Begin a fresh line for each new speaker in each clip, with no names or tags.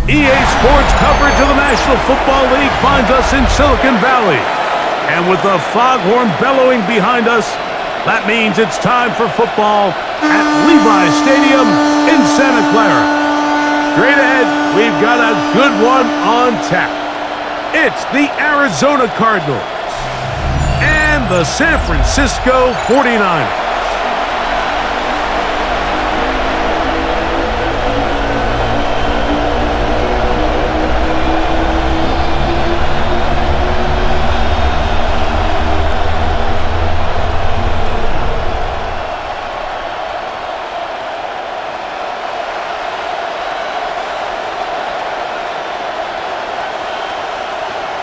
EA Sports coverage of the National Football League finds us in Silicon Valley. And with the foghorn bellowing behind us, that means it's time for football at Levi's Stadium in Santa Clara. Straight ahead, we've got a good one on tap. It's the Arizona Cardinals and the San Francisco 49ers.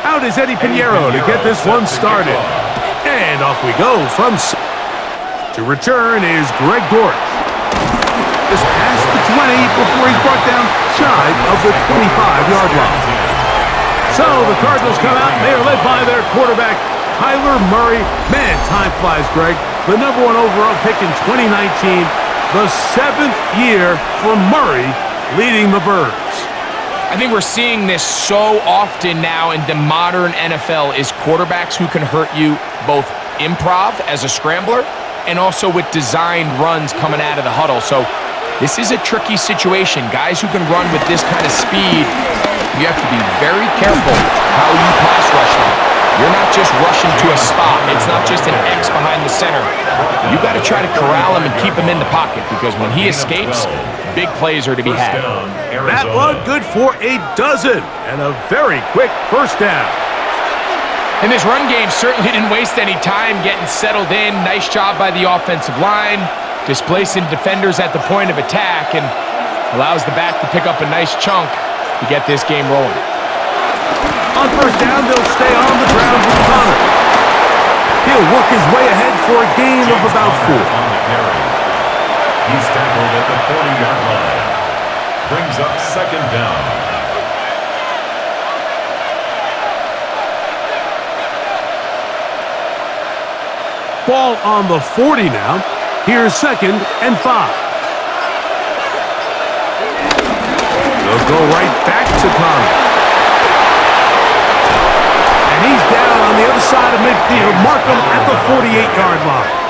Out is Eddie Pinheiro to get this one started. And off we go from... To return is Greg Dortch. This past the 20 before he's brought down shy of the 25-yard line. So the Cardinals come out and they are led by their quarterback, Kyler Murray. Man, time flies, Greg. The #1 overall pick in 2019. The 7th year for Murray leading the Birds.
I think we're seeing this so often now in the modern NFL is quarterbacks who can hurt you both improv as a scrambler and also with designed runs coming out of the huddle. So this is a tricky situation. Guys who can run with this kind of speed, you have to be very careful how you pass rush them. You're not just rushing to a spot. It's not just an X behind the center. You got to try to corral him and keep him in the pocket because when he escapes, big plays are to be had.
That one good for a dozen and a very quick first down.
And this run game certainly didn't waste any time getting settled in. Nice job by the offensive line, displacing defenders at the point of attack and allows the back to pick up a nice chunk to get this game rolling.
On first down, they'll stay on the ground with Connor. He'll work his way ahead for a gain of about 4.
He's tackled at the 40-yard line. Brings up second down.
Ball on the 40 now. Here's 2nd and 5. They'll go right back to Connor. And he's down on the other side of midfield. Mark him at the 48-yard line.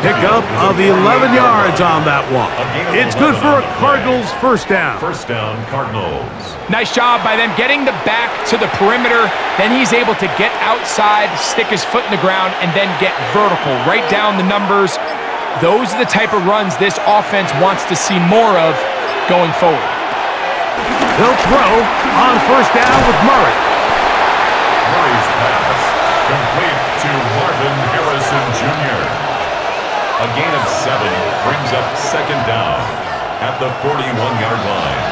Pickup of 11 yards on that one. It's good for a Cardinals first down.
First down, Cardinals.
Nice job by them getting the back to the perimeter. Then he's able to get outside, stick his foot in the ground, and then get vertical. Right down the numbers. Those are the type of runs this offense wants to see more of going forward.
They'll throw on first down with Murray.
Murray's pass complete to Marvin Harrison Jr. A gain of 7 brings up second down at the 41-yard line.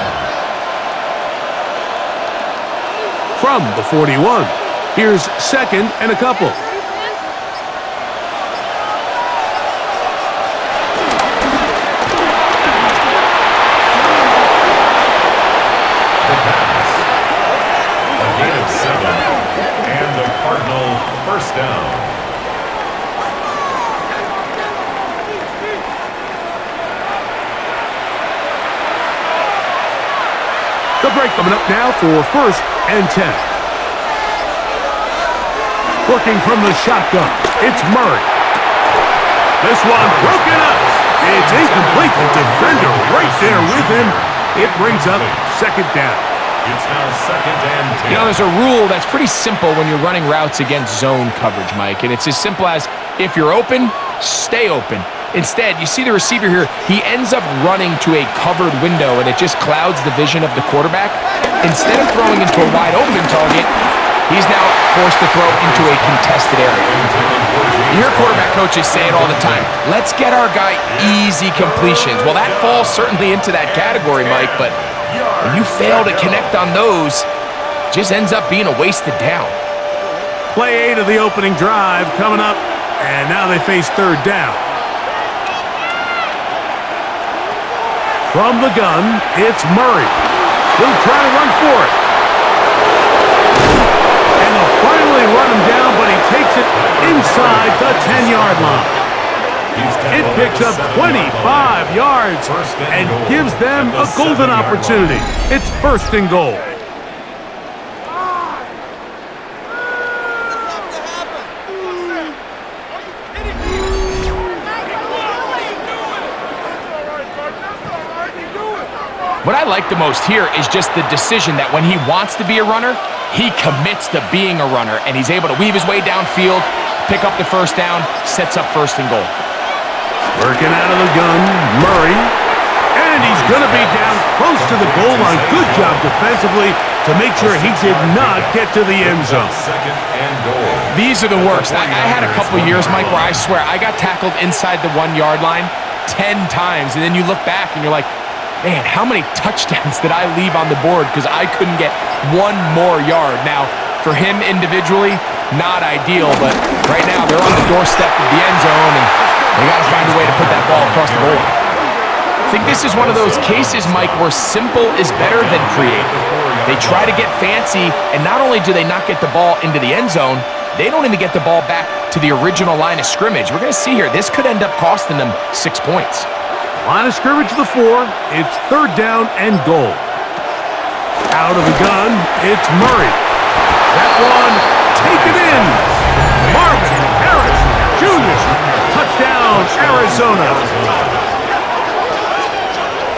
From the 41, here's 2nd and a couple.
The pass. A gain of 7 and the Cardinal first down.
The break coming up now for 1st and 10. Working from the shotgun, it's Murray. This one broken up. It's incomplete. The defender right there with him. It brings up second down.
It's now 2nd and 10.
You know, there's a rule that's pretty simple when you're running routes against zone coverage, Mike, and it's as simple as if you're open, stay open. Instead, you see the receiver here, he ends up running to a covered window, and it just clouds the vision of the quarterback. Instead of throwing into a wide-open target, he's now forced to throw into a contested area. You hear quarterback coaches say it all the time, let's get our guy easy completions. Well, that falls certainly into that category, Mike, but when you fail to connect on those, it just ends up being a wasted down.
Play 8 of the opening drive coming up, and now they face 3rd down. From the gun, it's Murray. He'll try to run for it. And they'll finally run him down, but he takes it inside the 10-yard line. It picks up 25 yards and gives them a golden opportunity. It's 1st and goal.
What I like the most here is just the decision that when he wants to be a runner, he commits to being a runner, and he's able to weave his way downfield, pick up the 1st down, sets up 1st and goal.
Working out of the gun, Murray, and he's going to be down close to the goal line. Good job defensively to make sure he did not get to the end zone.
2nd and goal.
These are the worst. I had a couple years, Mike, where I swear I got tackled inside the 1-yard line 10 times, and then you look back and you're like, man, how many touchdowns did I leave on the board because I couldn't get one more yard? Now, for him individually, not ideal, but right now they're on the doorstep of the end zone, and they got to find a way to put that ball across the goal. I think this is one of those cases, Mike, where simple is better than creative. They try to get fancy, and not only do they not get the ball into the end zone, they don't even get the ball back to the original line of scrimmage. We're going to see here, this could end up costing them 6 points.
Line of scrimmage to the 4. It's 3rd down and goal. Out of the gun, it's Murray. That one, taken in. Marvin Harris Jr. Touchdown, Arizona.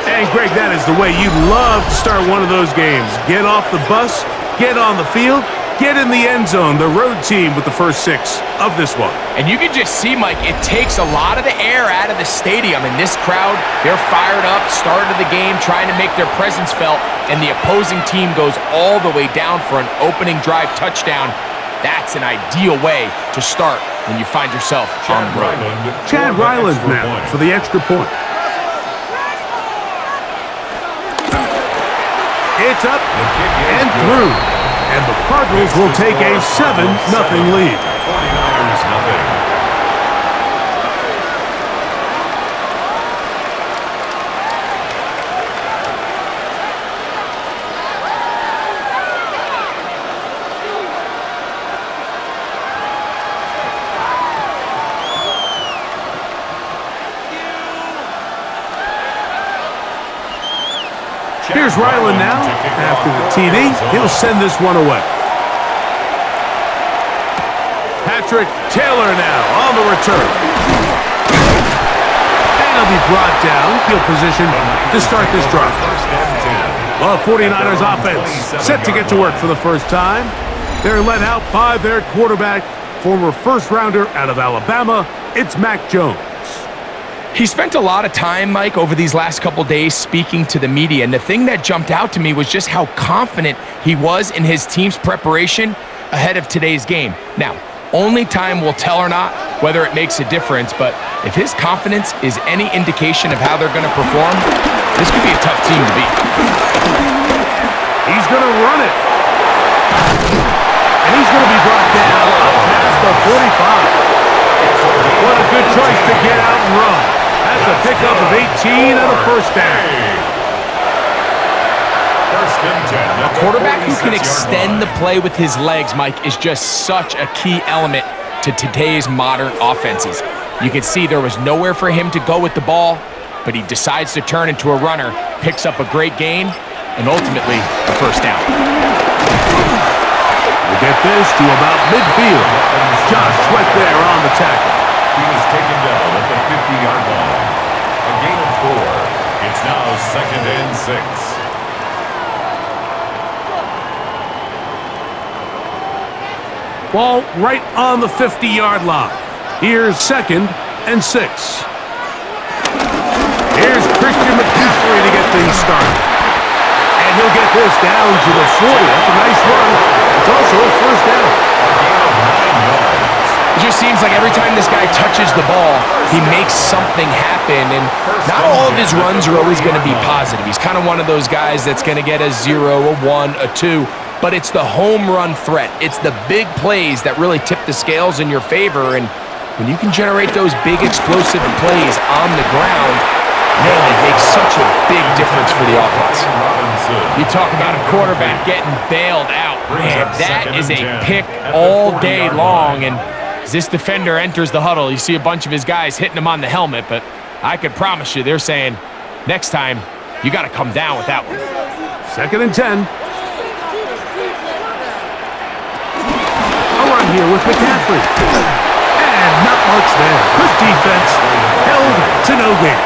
And Greg, that is the way you love to start one of those games. Get off the bus, get on the field, get in the end zone. The road team with the first 6 of this one.
And you can just see, Mike, it takes a lot of the air out of the stadium. And this crowd, they're fired up, started the game, trying to make their presence felt. And the opposing team goes all the way down for an opening drive touchdown. That's an ideal way to start when you find yourself on the road.
Chad Ryland now for the extra point. It's up and through. And the Cardinals will take a 7-0 lead.
49ers nothing.
Here's Ryland now. After the TD, he'll send this one away. Patrick Taylor now on the return. And he'll be brought down. Field position to start this drive. Well, 49ers offense set to get to work for the first time. They're led out by their quarterback, former first-rounder out of Alabama. It's Mac Jones.
He spent a lot of time, Mike, over these last couple days speaking to the media, and the thing that jumped out to me was just how confident he was in his team's preparation ahead of today's game. Now, only time will tell or not whether it makes a difference, but if his confidence is any indication of how they're going to perform, this could be a tough team to beat.
He's going to run it. And he's going to be brought down up past the 45. What a good choice to get out and run. That's a pickup of 18 and a 1st down.
1st and 10.
A quarterback who can extend the play with his legs, Mike, is just such a key element to today's modern offenses. You can see there was nowhere for him to go with the ball, but he decides to turn into a runner, picks up a great gain, and ultimately a 1st down.
We'll get this to about midfield. Josh Sweat there on the tackle.
He was taken down at the 50-yard line. A gain of 4. It's now 2nd and 6.
Ball right on the 50-yard line. Here's 2nd and 6. Here's Christian McCaffrey to get things started. And he'll get this down to the 40. That's a nice run. It's also a 1st down.
It just seems like every time this guy touches the ball, he makes something happen, and not all of his runs are always going to be positive. He's kind of one of those guys that's going to get a 0, a 1, a 2, but it's the home run threat. It's the big plays that really tip the scales in your favor, and when you can generate those big explosive plays on the ground, man, it makes such a big difference for the offense. You talk about a quarterback getting bailed out. Man, that is a pick all day long, and As this defender enters the huddle, you see a bunch of his guys hitting him on the helmet, but I could promise you they're saying, next time, you got to come down with that one.
2nd and 10. A run here with McCaffrey. And not much there. Good defense. Held to no gain.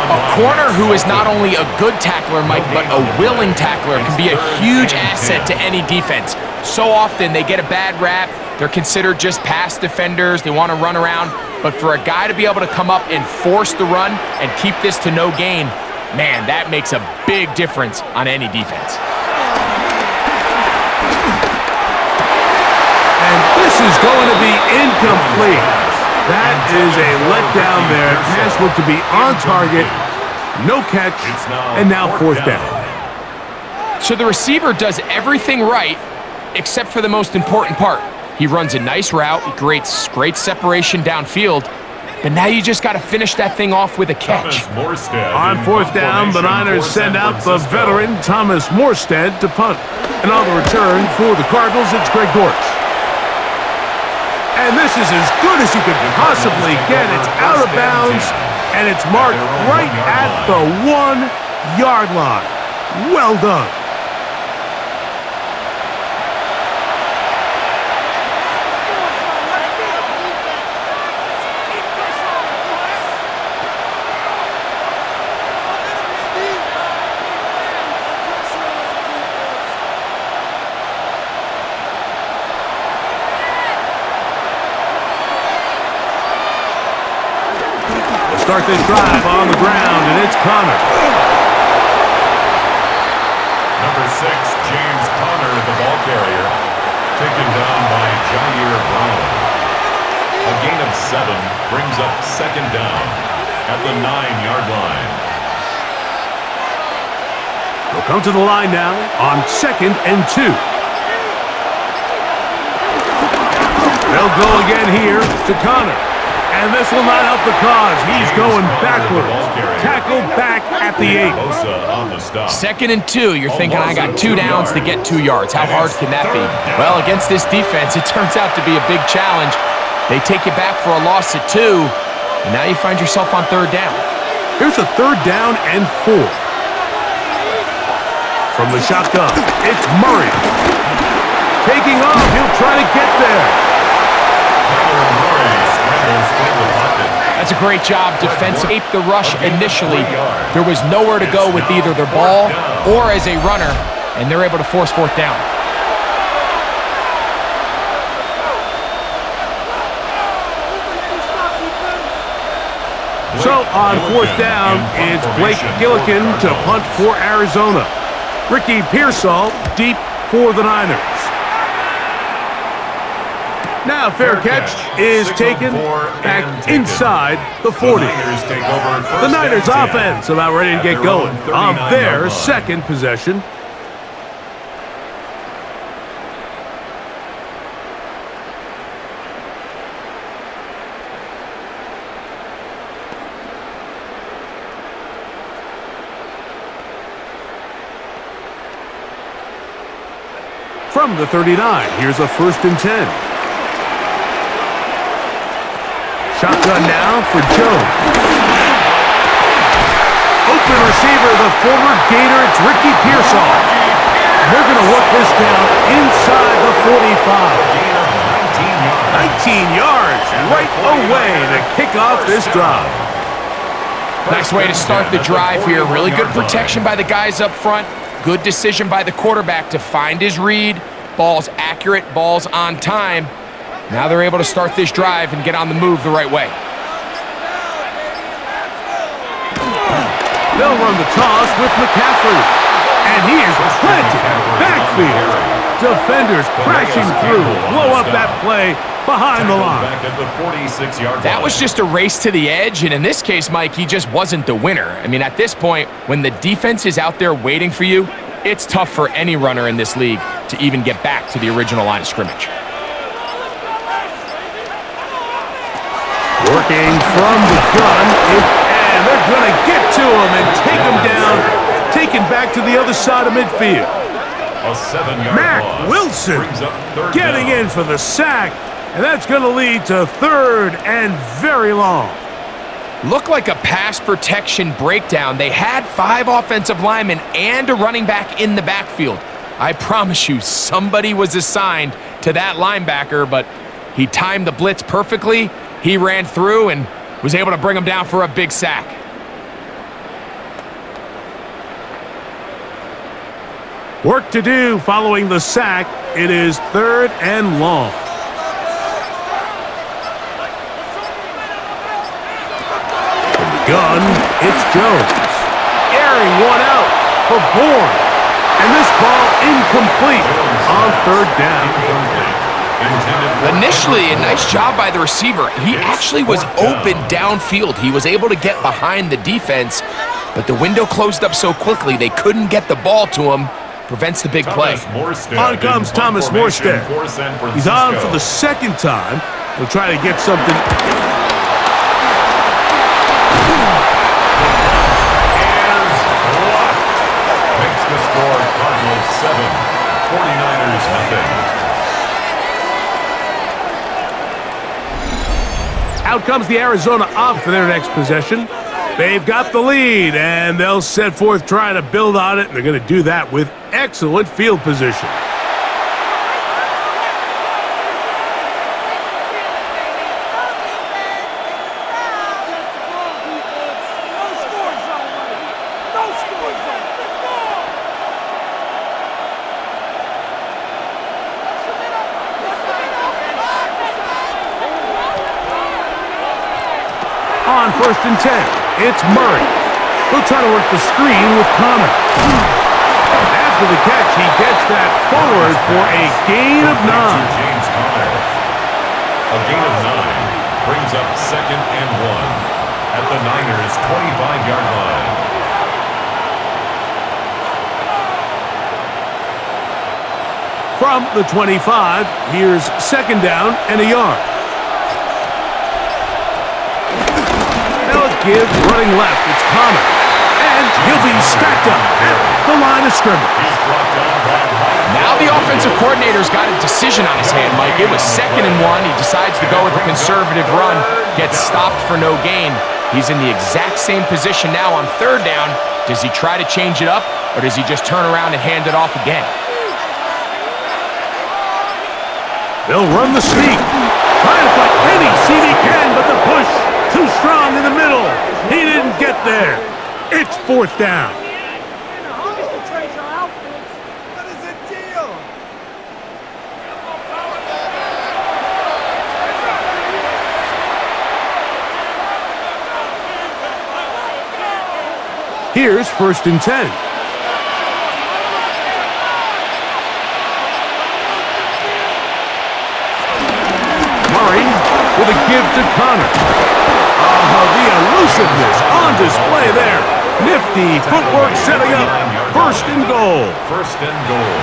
A corner who is not only a good tackler, Mike, but a willing tackler can be a huge asset to any defense. So often they get a bad rap. They're considered just pass defenders. They want to run around. But for a guy to be able to come up and force the run and keep this to no gain, man, that makes a big difference on any defense.
And this is going to be incomplete. That is a letdown there. Pass looked to be on target. No catch. And now 4th down.
So the receiver does everything right except for the most important part. He runs a nice route. He creates great separation downfield. But now you just got to finish that thing off with a catch.
On 4th down, the Niners send out the veteran Thomas Morstead to punt. And on the return for the Cardinals, it's Greg Dortch. And this is as good as you could possibly get. It's out of bounds, and it's marked right at the 1-yard line. Well done. Start this drive on the ground, and it's Connor.
Number 6, James Conner, the ball carrier, taken down by Jair Brown. A gain of 7 brings up 2nd down at the 9-yard line.
They'll come to the line now on 2nd and 2. They'll go again here to Connor. And this will not help the cause. He's going backwards. Tackled back at the 8.
2nd and 2. You're thinking, I got 2 downs to get 2 yards. How hard can that be? Well, against this defense, it turns out to be a big challenge. They take you back for a loss at 2, and now you find yourself on 3rd down.
Here's a 3rd down and 4. From the shotgun, it's Murray. Taking off, he'll try to get there.
That's a great job defensive. The rush initially. There was nowhere to go with either their ball or as a runner, and they're able to force 4th down.
So on 4th down, it's Blake Gillikin to punt for Arizona. Ricky Pearsall deep for the Niners. Now fair catch is taken back inside the 40. The Niners offense about ready to get going on their 2nd possession. From the 39, here's a 1st and 10. Shotgun now for Jones. Open receiver, the former Gator, it's Ricky Pearsall. And they're going to work this down inside the 45. 19 yards right away to kick off this drive.
Nice way to start the drive here. Really good protection by the guys up front. Good decision by the quarterback to find his read. Ball's accurate, ball's on time. Now they're able to start this drive and get on the move the right way.
They'll run the toss with McCaffrey. And he is planted backfield. Defenders crashing through. Blow up that play behind the line.
That was just a race to the edge, and in this case, Mike, he just wasn't the winner. I mean, at this point, when the defense is out there waiting for you, it's tough for any runner in this league to even get back to the original line of scrimmage.
Working from the gun, and they're going to get to him and take him down, taken back to the other side of midfield.
A 7-yard
Mac
loss
Wilson
brings up 3rd
getting
down.
in for the sack, And that's going to lead to 3rd and very long.
Looked like a pass protection breakdown. They had 5 offensive linemen and a running back in the backfield. I promise you, somebody was assigned to that linebacker, but he timed the blitz perfectly. He ran through and was able to bring him down for a big sack.
Work to do following the sack. It is 3rd and long. From the gun, it's Jones. Airing one out for Bourne. And this ball incomplete on 3rd down.
Initially, a nice job by the receiver. He actually was open downfield. He was able to get behind the defense, but the window closed up so quickly they couldn't get the ball to him. Prevents the big play.
On comes Thomas Morstead. He's on for the 2nd time. He'll try to get something.
Makes the score Cardinals 7, 49ers nothing.
Out comes the Arizona off for their next possession. They've got the lead, and they'll set forth trying to build on it, and they're going to do that with excellent field position. On 1st and 10, it's Murray. He'll try to work the screen with Connor. After the catch, he gets that forward for a gain of 9.
James Conner. A gain of 9 brings up 2nd and 1 at the Niners' 25-yard line.
From the 25, here's 2nd down and a yard. Gibbs running left. It's Connor. And he'll be stacked up at the line of scrimmage.
Now the offensive coordinator's got a decision on his hand, Mike. It was 2nd and 1. He decides to go with a conservative run. Gets stopped for no gain. He's in the exact same position now on 3rd down. Does he try to change it up, or does he just turn around and hand it off again?
They'll run the sneak. Trying to find any seed he can, but the push too strong in the middle. He didn't get there. It's 4th down. Here's 1st and 10. Murray with a give to Connor. The elusiveness on display there. Nifty footwork setting up 1st and goal.
1st and goal.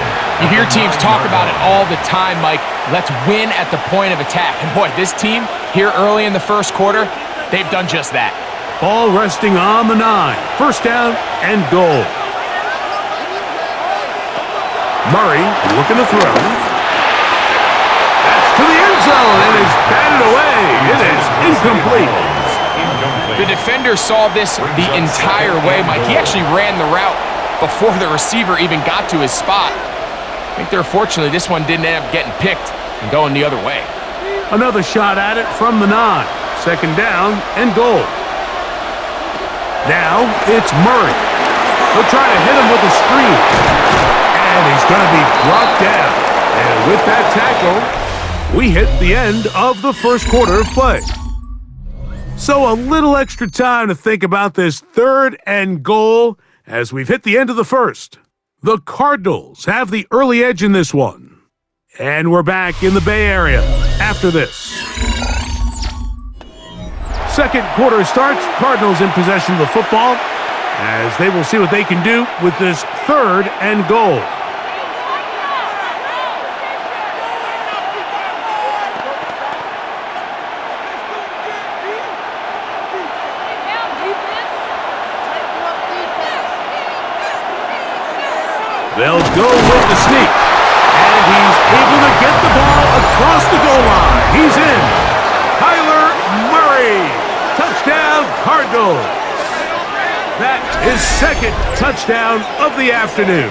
You hear teams talk about it all the time, Mike. Let's win at the point of attack. And boy, this team here early in the 1st quarter, they've done just that.
Ball resting on the 9. 1st down and goal. Murray looking to throw. That's to the end zone and is batted away. It is incomplete.
The defender saw this the entire way, Mike. He actually ran the route before the receiver even got to his spot. I think they're fortunate this one didn't end up getting picked and going the other way.
Another shot at it from the 9. 2nd down and goal. Now it's Murray. He'll try to hit him with a screen. And he's going to be brought down. And with that tackle, we hit the end of the 1st quarter of play. So a little extra time to think about this 3rd and goal as we've hit the end of the 1st. The Cardinals have the early edge in this one. And we're back in the Bay Area after this. 2nd quarter starts. Cardinals in possession of the football as they will see what they can do with this 3rd and goal. They'll go with the sneak. And he's able to get the ball across the goal line. He's in. Kyler Murray. Touchdown, Cardinals. That is second touchdown of the afternoon.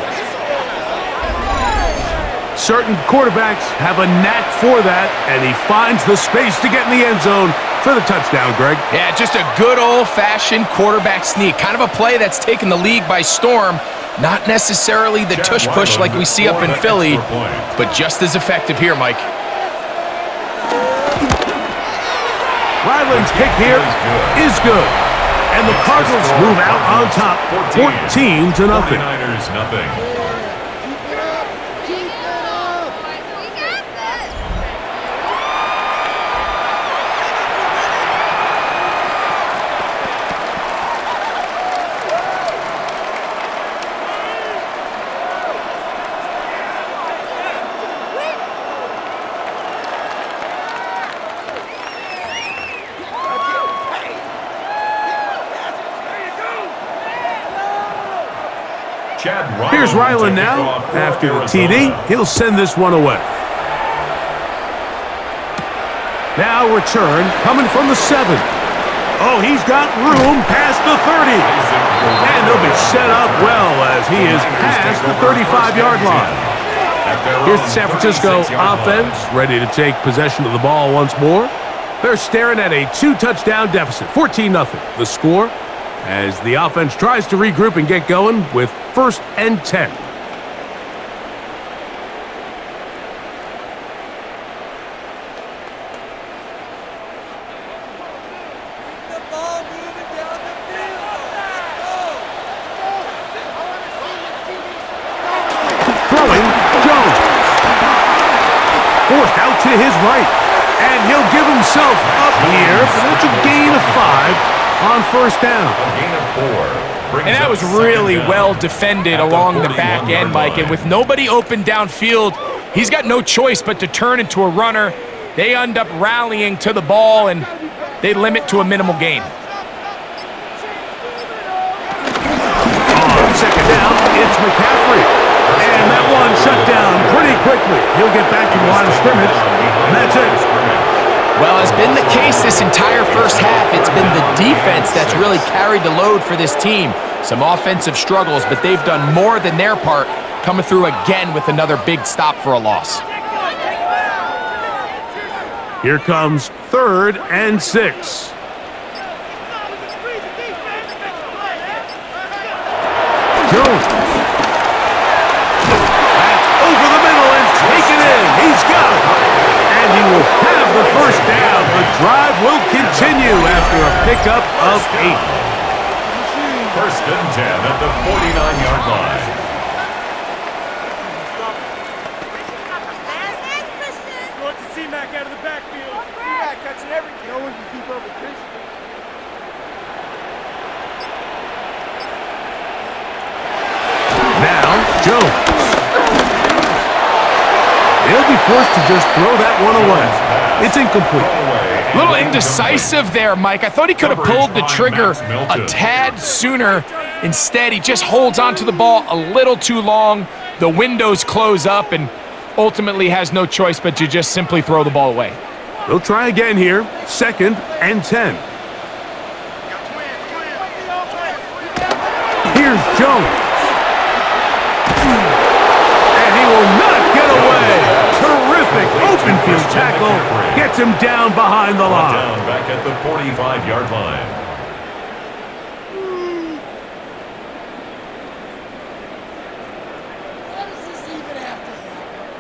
Certain quarterbacks have a knack for that, and he finds the space to get in the end zone for the touchdown, Greg.
Yeah, just a good old-fashioned quarterback sneak. Kind of a play that's taken the league by storm. Not necessarily the tush-push like we see up in Philly, but just as effective here, Mike.
Ryland's kick here is good. And the Cardinals move out on top, 14-0.
49ers nothing.
Here's Ryland now. After the TD, he'll send this one away. Now return coming from the 7. Oh, he's got room past the 30. And they'll be set up well as he is past the 35-yard line. Here's the San Francisco offense ready to take possession of the ball once more. They're staring at a 2-touchdown deficit, 14-0. The score as the offense tries to regroup and get going with 1st and 10. Throwing, Jones. Forced out to his right. And he'll give himself up here, but that's a gain of 5 on 1st down.
A gain of 4.
And that was really well defended along the back end, Mike. And with nobody open downfield, he's got no choice but to turn into a runner. They end up rallying to the ball, and they limit to a minimal gain.
On 2nd down, it's McCaffrey. And that one shut down pretty quickly. He'll get back to the line of scrimmage, and that's it.
Well, as been the case this entire first half, it's been the defense that's really carried the load for this team. Some offensive struggles, but they've done more than their part, coming through again with another big stop for a loss.
Here comes 3rd and 6. Jones. That's over the middle and taken in. He's got it. And he will have the 1st down. The drive will continue after a pickup of 8.
1st and 10 at the 49-yard line.
Going to C-Mac out of the backfield. C-Mac catching everything. No one can keep up with Christian.
Now, Jones. He'll be forced to just throw that one away. It's incomplete.
A little indecisive there, Mike. I thought he could have pulled the trigger a tad sooner. Instead, he just holds onto the ball a little too long. The windows close up and ultimately has no choice but to just simply throw the ball away.
They'll try again here. 2nd and 10. Here's Jones. And he will not get away. Terrific open field tackle. Gets him down behind the line.
Down back at the 45-yard line.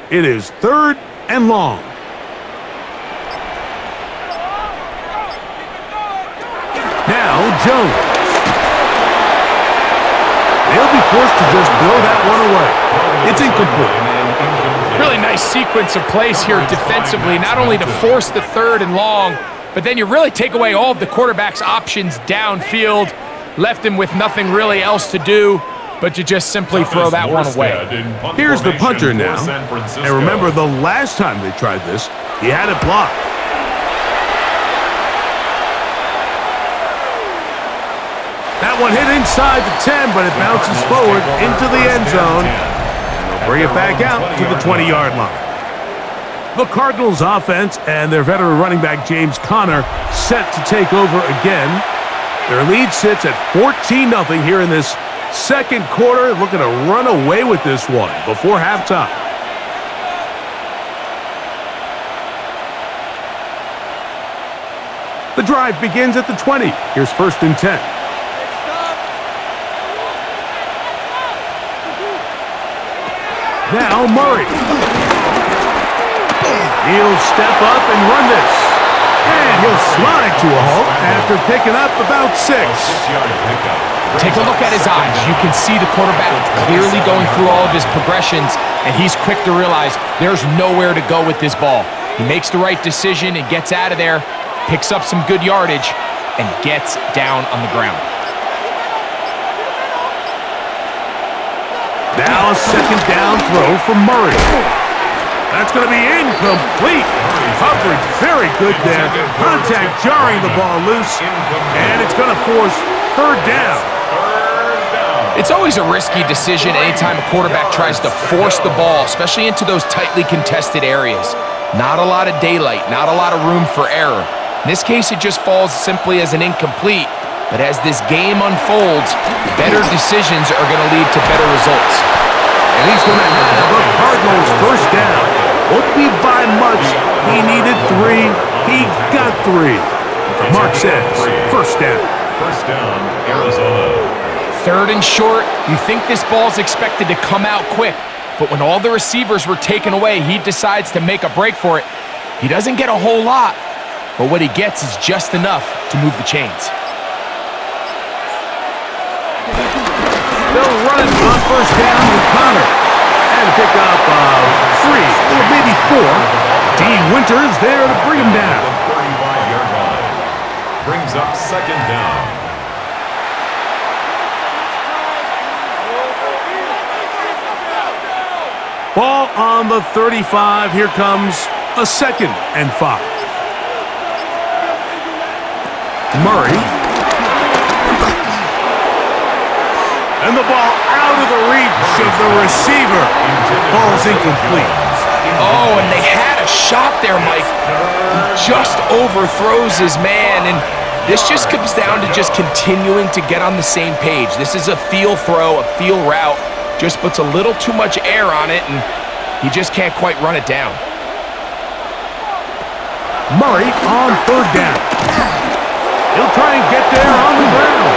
It is 3rd and long. Now Jones. They'll be forced to just throw that one away. It's incomplete.
Really nice sequence of plays here defensively, not only to force the 3rd and long, but then you really take away all of the quarterback's options downfield, left him with nothing really else to do but to just simply throw that one away.
Here's the punter now. And remember, the last time they tried this, he had it blocked. That one hit inside the 10, but it bounces forward into the end zone. And they'll bring it back out to the 20-yard line. The Cardinals offense and their veteran running back James Conner set to take over again. Their lead sits at 14-0 here in this second quarter, looking to run away with this one before halftime. The drive begins at the 20. Here's 1st and 10. Now Murray. He'll step up and run this. And he'll slide to a halt after picking up about 6.
Take a look at his eyes. You can see the quarterback clearly going through all of his progressions, and he's quick to realize there's nowhere to go with this ball. He makes the right decision and gets out of there, picks up some good yardage, and gets down on the ground.
Now a 2nd down throw from Murray. That's going to be incomplete. Coverage very good there. Contact jarring the ball loose, and it's going to force 3rd down.
It's always a risky decision anytime a quarterback tries to force the ball, especially into those tightly contested areas. Not a lot of daylight, not a lot of room for error. In this case, it just falls simply as an incomplete. But as this game unfolds, better decisions are going to lead to better results.
And he's going to have a Cardinals 1st down. Won't be by much. He needed 3. He got 3. The mark says 1st down.
1st down, Arizona.
3rd and short. You think this ball's expected to come out quick, but when all the receivers were taken away, he decides to make a break for it. He doesn't get a whole lot, but what he gets is just enough to move the chains.
They'll run it on 1st down with Conner. And pick up 3, or maybe 4. D. Winters there to bring him down.
35-yard line. Brings up 2nd down.
Ball on the 35. Here comes a 2nd and 5. Murray. And the ball out of the reach of the receiver. Ball's incomplete.
Oh, and they had a shot there, Mike. He just overthrows his man, and this just comes down to just continuing to get on the same page. This is a feel throw, a feel route. Just puts a little too much air on it, and he just can't quite run it down.
Murray on 3rd down. He'll try and get there on the ground.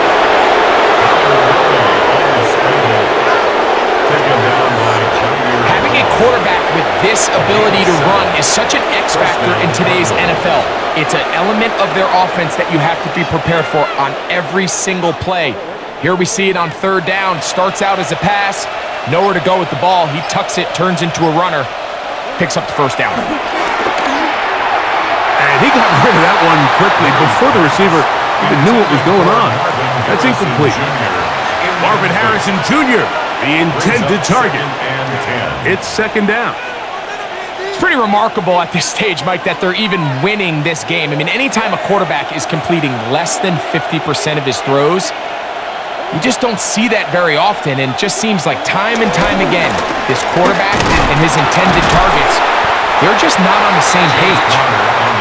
Having a quarterback with this ability to run is such an X factor in today's NFL. It's an element of their offense that you have to be prepared for on every single play. Here we see it on 3rd down. Starts out as a pass, nowhere to go with the ball. He tucks it, turns into a runner, picks up the 1st down.
And he got rid of that one quickly before the receiver even knew what was going on. That's incomplete. Marvin Harrison Jr., the intended target. It's 2nd down.
It's pretty remarkable at this stage, Mike, that they're even winning this game. I mean, anytime a quarterback is completing less than 50% of his throws, you just don't see that very often, and it just seems like time and time again, this quarterback and his intended targets, they're just not on the same page.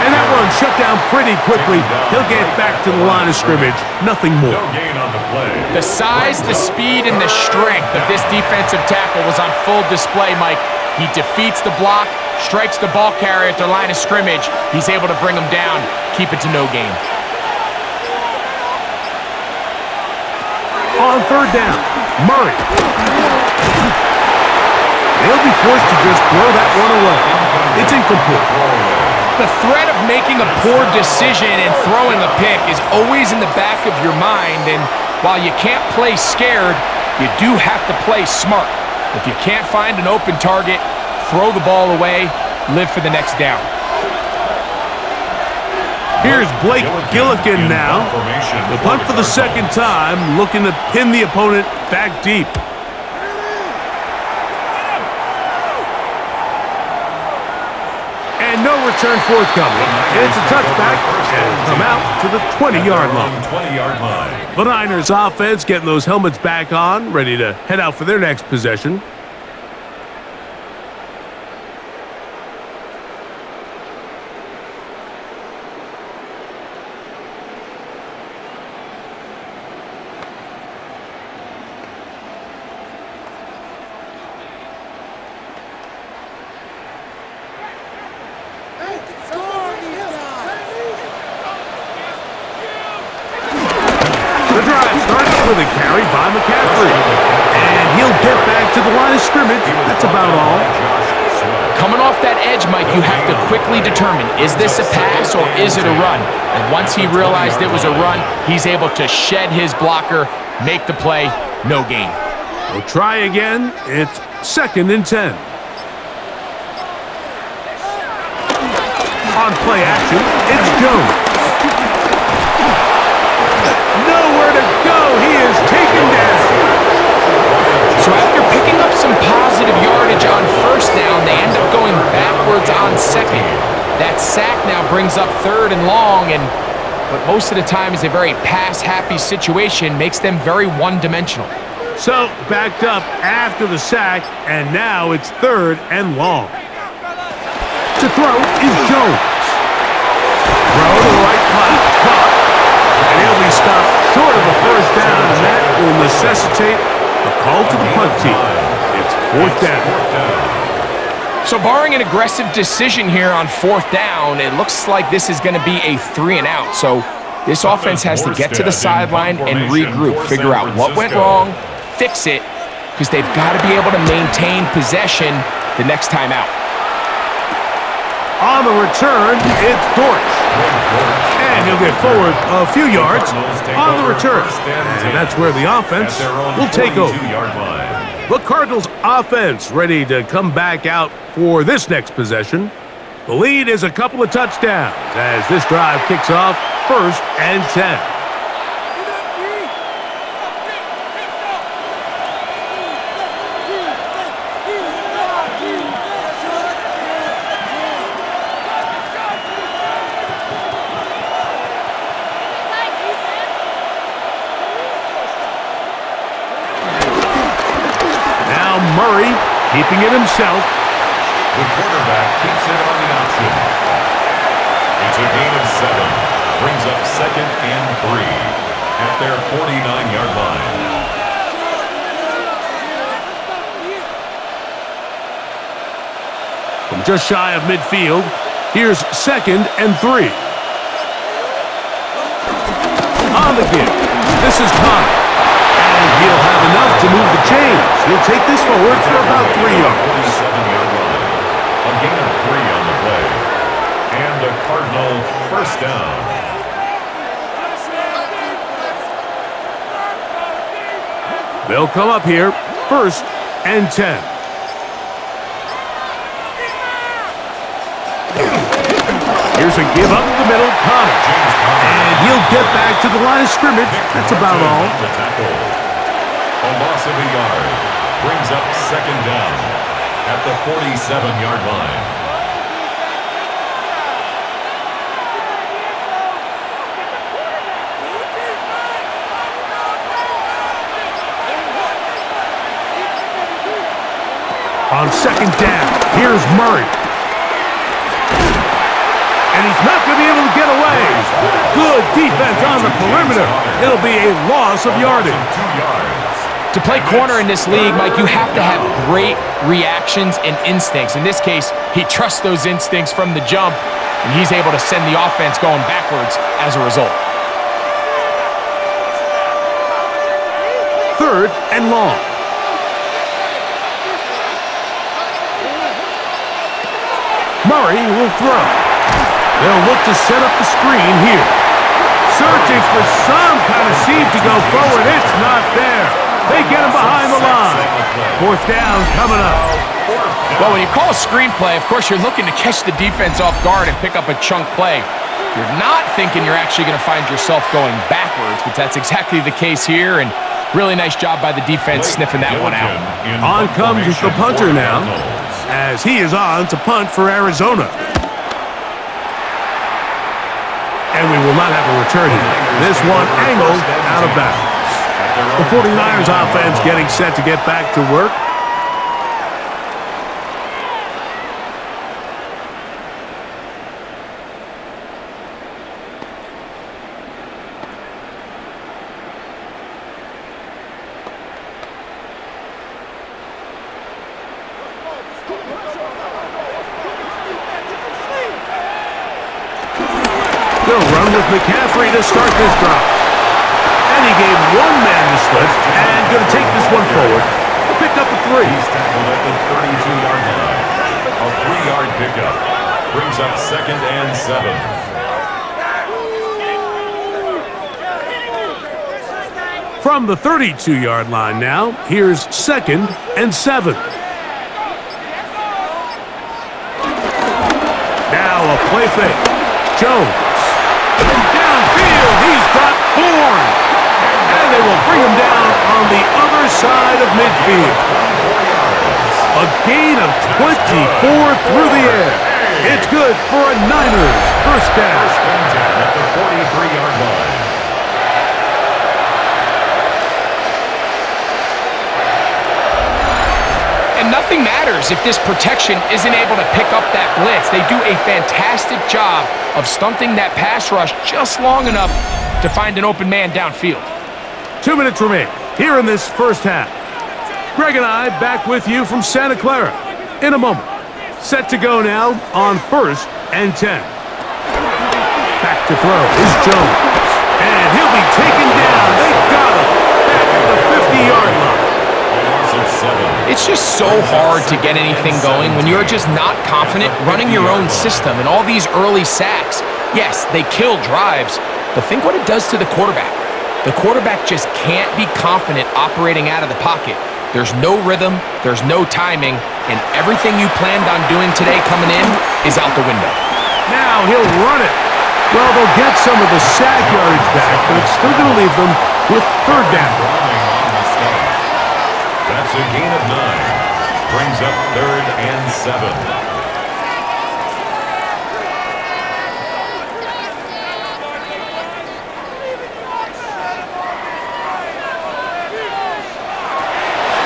And that one shut down pretty quickly. He'll get back to the line of scrimmage. Nothing more.
No gain on the play.
The size, the speed, and the strength of this defensive tackle was on full display, Mike. He defeats the block, strikes the ball carrier at the line of scrimmage. He's able to bring him down, keep it to no gain.
On 3rd down, Murray. They'll be forced to just throw that one away. It's incomplete.
The threat of making a poor decision and throwing a pick is always in the back of your mind, and while you can't play scared, you do have to play smart. If you can't find an open target, throw the ball away, live for the next down.
Here's Blake Gillikin now. The punt for the 2nd time, looking to pin the opponent back deep. And no return forthcoming. It's a touchback and come out to the 20-yard line.
20-yard line.
The Niners offense getting those helmets back on, ready to head out for their next possession. with a carry by McCaffrey. And he'll get back to the line of scrimmage. That's about all.
Coming off that edge, Mike, you have to quickly determine, is this a pass or is it a run? And once he realized it was a run, he's able to shed his blocker, make the play, no gain.
We'll try again. It's 2nd and 10. On play action, it's Jones. Nowhere to go. He is taken down.
So after picking up some positive yardage on 1st down, they end up going backwards on 2nd. That sack now brings up 3rd and long, and what most of the time is a very pass-happy situation makes them very one-dimensional.
So backed up after the sack, and now it's 3rd and long. To throw is Jones. Throw to the right flat, caught, and he'll be stopped short of a 1st down, and that will necessitate a call to the punt team. It's 4th down.
So barring an aggressive decision here on 4th down, it looks like this is going to be a 3 and out. So this offense has to get to the sideline and regroup, figure out what went wrong, fix it, because they've got to be able to maintain possession the next time out.
On the return, it's Dortch. And he'll get forward a few yards on the return. And that's where the offense will take over. The Cardinals offense ready to come back out for this next possession. The lead is a couple of touchdowns as this drive kicks off 1st and 10. Murray keeping it himself.
The quarterback keeps it on the option. It's a gain of 7. Brings up 2nd and 3 at their 49-yard line.
From just shy of midfield, here's 2nd and 3. On the give. This is Connor. And he'll have enough to move the chains. He'll take this forward for about 3 yards.
47-yard line. A gain of 3 on the play. And a Cardinal 1st down.
They'll come up here, 1st and 10. Here's a give up the middle, Connor. And he'll get back to the line of scrimmage. That's about all.
A loss of a yard brings up 2nd down at the 47-yard line.
On 2nd down, here's Murray. And he's not going to be able to get away. Good defense on the perimeter. It'll be a loss of yardage.
2 yards.
To play corner in this league, Mike, you have to have great reactions and instincts. In this case, he trusts those instincts from the jump, and he's able to send the offense going backwards as a result.
3rd and long. Murray will throw. They'll look to set up the screen here. Searching for some kind of seam to go forward. It's not there. They get him behind the line. 4th down coming up.
Well, when you call a screenplay, of course, you're looking to catch the defense off guard and pick up a chunk play. You're not thinking you're actually going to find yourself going backwards, but that's exactly the case here, and really nice job by the defense sniffing that one out.
On comes the punter now, as he is on to punt for Arizona. And we will not have a return here. This one angled out of bounds. The 49ers offense getting set to get back to work. They'll run with McCaffrey to start this drive. And he gave one man the slip and going to take this one forward. Pick up a 3.
He's tackled at the 32-yard line. A 3-yard pickup brings up 2nd and 7.
From the 32-yard line now, here's 2nd and 7. Now a play fake. Jones. Downfield, he's got Bourne. And they will bring him down on the other side of midfield. A gain of 24 through the air. It's good for a Niners first down.
First and 10 at the 43-yard line.
And nothing matters if this protection isn't able to pick up that blitz. They do a fantastic job of stunting that pass rush just long enough to find an open man downfield.
2 minutes remain here in this first half. Greg and I back with you from Santa Clara in a moment. Set to go now on 1st and 10. Back to throw is Jones. And he'll be taken down. They got him back at the 50-yard line.
It's just so hard to get anything going when you're just not confident running your own system, and all these early sacks. Yes, they kill drives, but think what it does to the quarterback. The quarterback just can't be confident operating out of the pocket. There's no rhythm, there's no timing, and everything you planned on doing today coming in is out the window.
Now he'll run it. Well, they'll get some of the sack yardage back, but it's still going to leave them with 3rd down.
That's a gain of 9. Brings up 3rd and 7.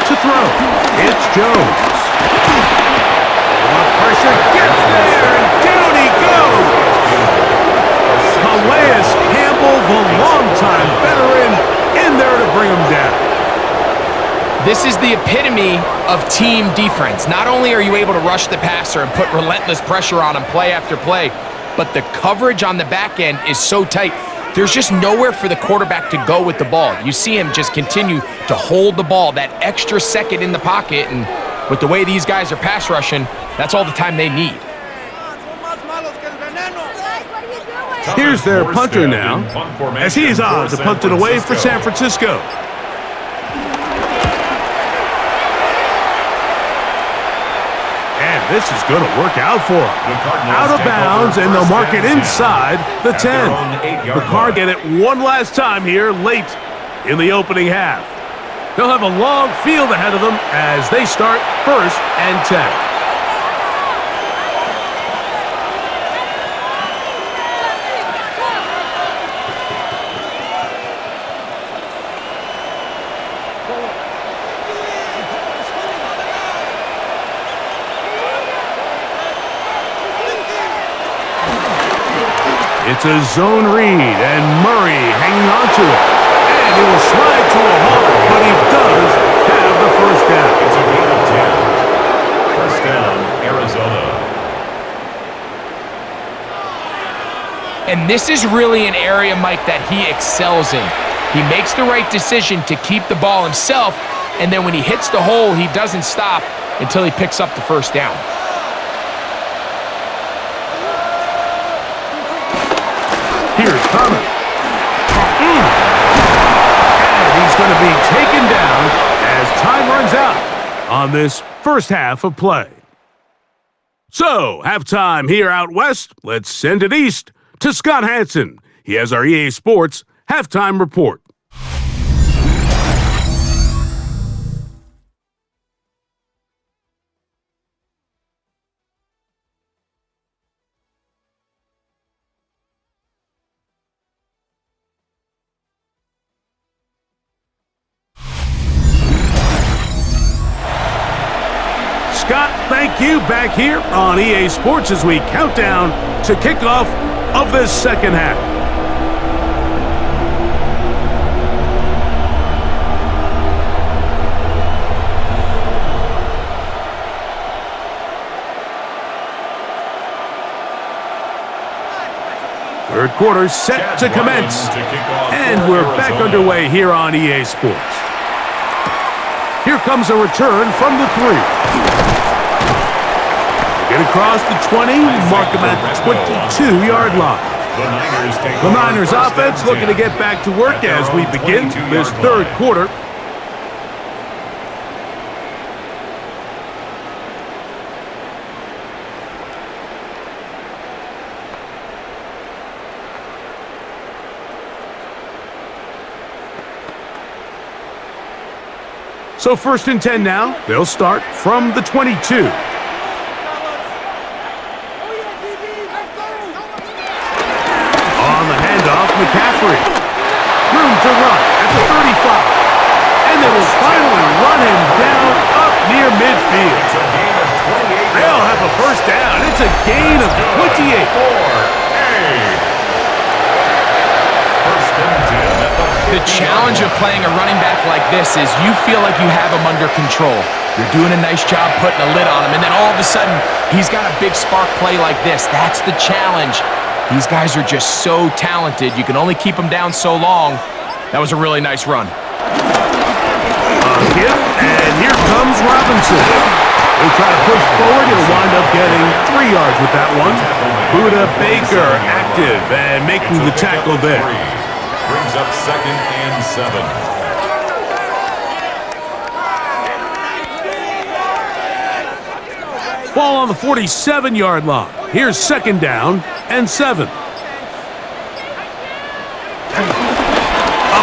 To throw, it's Jones. The pressure gets there, and down he goes. Calais Campbell, the longtime veteran, in there to bring him down.
This is the epitome of team defense. Not only are you able to rush the passer and put relentless pressure on him play after play, but the coverage on the back end is so tight. There's just nowhere for the quarterback to go with the ball. You see him just continue to hold the ball that extra second in the pocket, and with the way these guys are pass rushing, that's all the time they need.
Here's their punter now, as he is on to punt it away for San Francisco. And this is going to work out for him. Out of bounds, and they'll mark it inside the 10. The Cardinals get it one last time here late in the opening half. They'll have a long field ahead of them as they start 1st and 10. It's a zone read, and Murray hanging on to it. And he will slide to a halt, but he does have the first down.
It's a gain of 10. First down, Arizona.
And this is really an area, Mike, that he excels in. He makes the right decision to keep the ball himself, and then when he hits the hole, he doesn't stop until he picks up the first down.
Here's Connor. And he's going to be taken down as time runs out on this first half of play. So, halftime here out west. Let's send it east to Scott Hansen. He has our EA Sports halftime report. Scott, thank you. Back here on EA Sports as we count down to kickoff of this second half. Third quarter set to commence. And we're back underway here on EA Sports. Here comes a return from the 3. Get across the 20, mark him at the 22-yard line. The Niners offense looking to get back to work as we begin this third quarter. So 1st and 10 now. They'll start from the 22. On the handoff, McCaffrey. Room to run at the 35. And they will finally run him down up near midfield. They'll have a first down. It's a gain of 28.
The challenge of playing a running back like this is you feel like you have him under control. You're doing a nice job putting a lid on him, and then all of a sudden, he's got a big spark play like this. That's the challenge. These guys are just so talented. You can only keep them down so long. That was a really nice run.
And here comes Robinson. He'll try to push forward. He'll wind up getting 3 yards with that one. Buda Baker active and making the tackle there.
Brings up 2nd and 7.
Ball on the 47-yard line. Here's 2nd down and 7. Up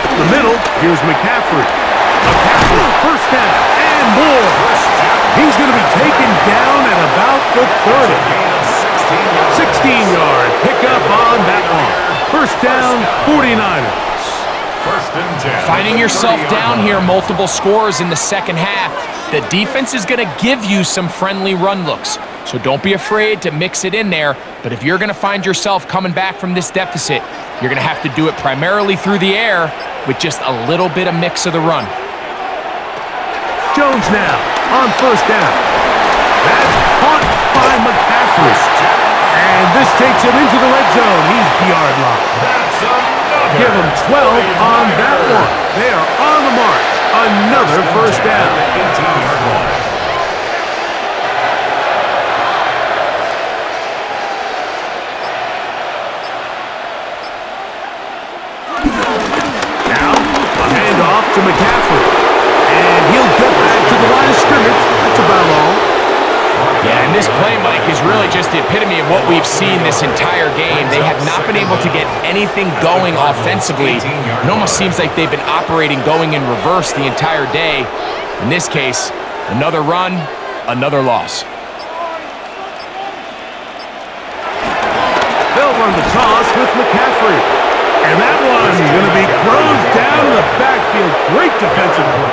the middle, here's McCaffrey. McCaffrey, first down and more. He's going to be taken down at about the 30. 16-yard pickup on that one. First down, 49ers.
Finding yourself down here, multiple scores in the second half. The defense is going to give you some friendly run looks. So don't be afraid to mix it in there. But if you're going to find yourself coming back from this deficit, you're going to have to do it primarily through the air with just a little bit of mix of the run.
Jones now on first down. That's caught by McCaffrey. And this takes him into the red zone. He's the yard line. Give him 12 on that one. They are on the march. Another first down. Now, a handoff to McCaffrey. And he'll get back to the line of scrimmage. That's about all.
Yeah, and this play, Mike, is really just the epitome of what we've seen this entire game. They have not been able to get anything going offensively. It almost seems like they've been operating going in reverse the entire day. In this case, another run, another loss.
They'll run the toss with McCaffrey. And that one's going to be closed down in the backfield. Great defensive play.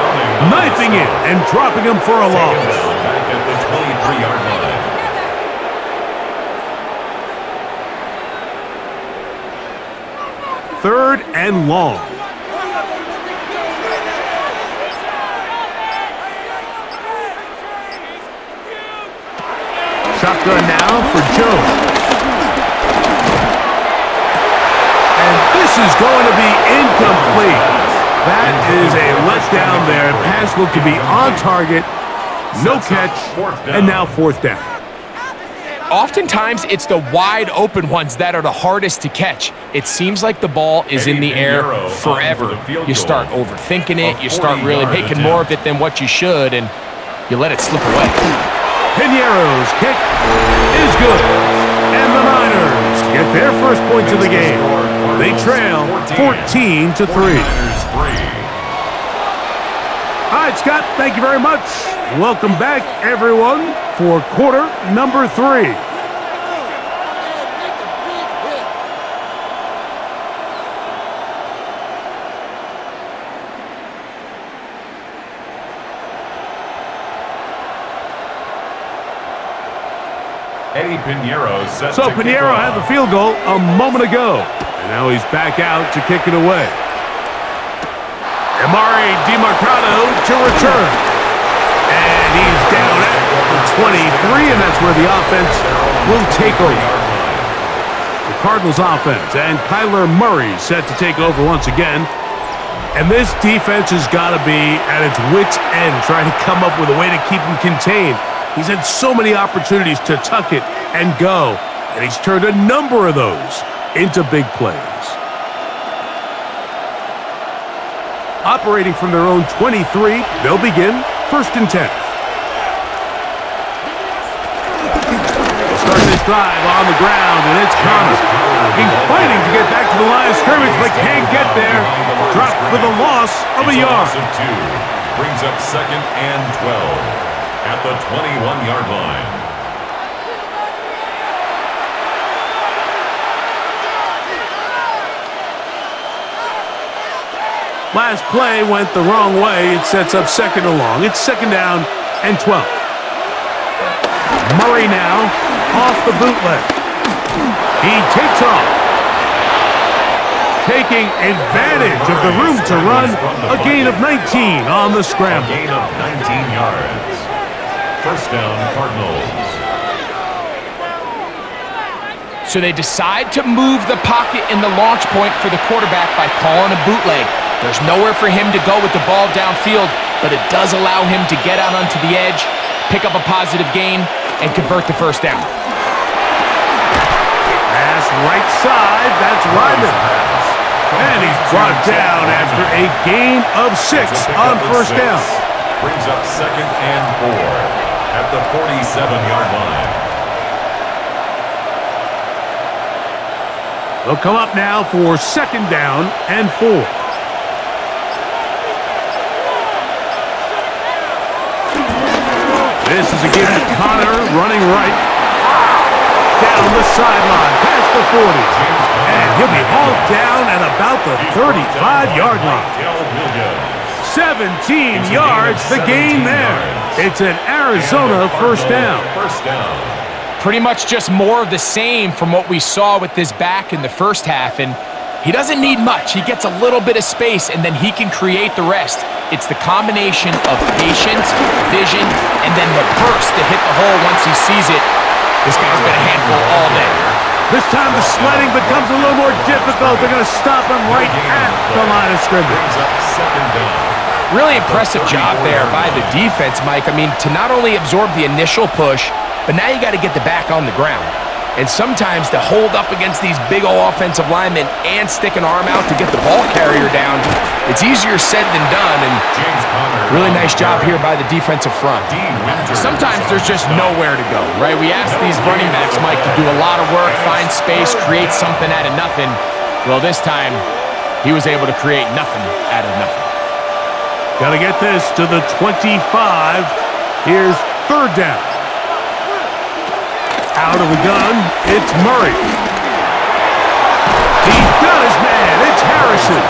Knifing in and dropping him for a loss.
Back at the 23-yard line.
Third and long. Shotgun now for Jones. And this is going to be incomplete. That is a letdown there. Pass looked to be on target. No catch. And now 4th down.
Oftentimes, it's the wide open ones that are the hardest to catch. It seems like the ball is in the air forever. You start overthinking it. You start really making more of it than what you should, and you let it slip away.
Piniero's kick is good. And the Niners get their first points of the game. They trail 14-3. All right, Scott, thank you very much. Welcome back, everyone, for quarter number 3.
Eddie Pinheiro set
So
to
Pinheiro
kick
had the
off.
field goal a moment ago, and now he's back out to kick it away. Amari DiMarcado to return. And he's down at the 23, and that's where the offense will take over. The Cardinals offense, and Kyler Murray set to take over once again. And this defense has got to be at its wits' end trying to come up with a way to keep him contained. He's had so many opportunities to tuck it and go, and he's turned a number of those into big plays. Operating from their own 23, they'll begin 1st and 10. They'll start this drive on the ground, and it's Connor. He's fighting to get back to the line of scrimmage, but can't get there. Dropped for the loss of a yard.
Brings up 2nd and 12 at the 21-yard line.
Last play went the wrong way. It sets up 2nd and long. It's 2nd down and 12. Murray now off the bootleg. He takes off. Taking advantage of the room to run. A gain of 19 on the scramble.
A gain of 19 yards. 1st down, Cardinals.
So they decide to move the pocket in the launch point for the quarterback by calling a bootleg. There's nowhere for him to go with the ball downfield, but it does allow him to get out onto the edge, pick up a positive gain, and convert the 1st down.
Pass right side, that's Ryman. And he's brought down after a gain of 6 on 1st down.
Brings up 2nd and 4 at the 47-yard line.
They'll come up now for 2nd down and 4. This is a give to Connor, running right. Down the sideline, past the 40. And he'll be hauled down at about the 35-yard line. 17 yards, the gain there. It's an Arizona 1st down.
Pretty much just more of the same from what we saw with this back in the 1st half, and he doesn't need much. He gets a little bit of space, and then he can create the rest. It's the combination of patience, vision, and then the burst to hit the hole once he sees it. This guy's been a handful all day.
This time the sledding becomes a little more difficult. They're going to stop him right at the line of scrimmage.
Really impressive job there by the defense, Mike. I mean, to not only absorb the initial push, but now you got to get the back on the ground. And sometimes to hold up against these big old offensive linemen and stick an arm out to get the ball carrier down, it's easier said than done, and really nice job here by the defensive front. Sometimes there's just nowhere to go, right? We ask these running backs, Mike, to do a lot of work, find space, create something out of nothing. Well, this time, he was able to create nothing out of nothing.
Got to get this to the 25. Here's 3rd down. Out of the gun, it's Murray. He's got his man, it's Harrison.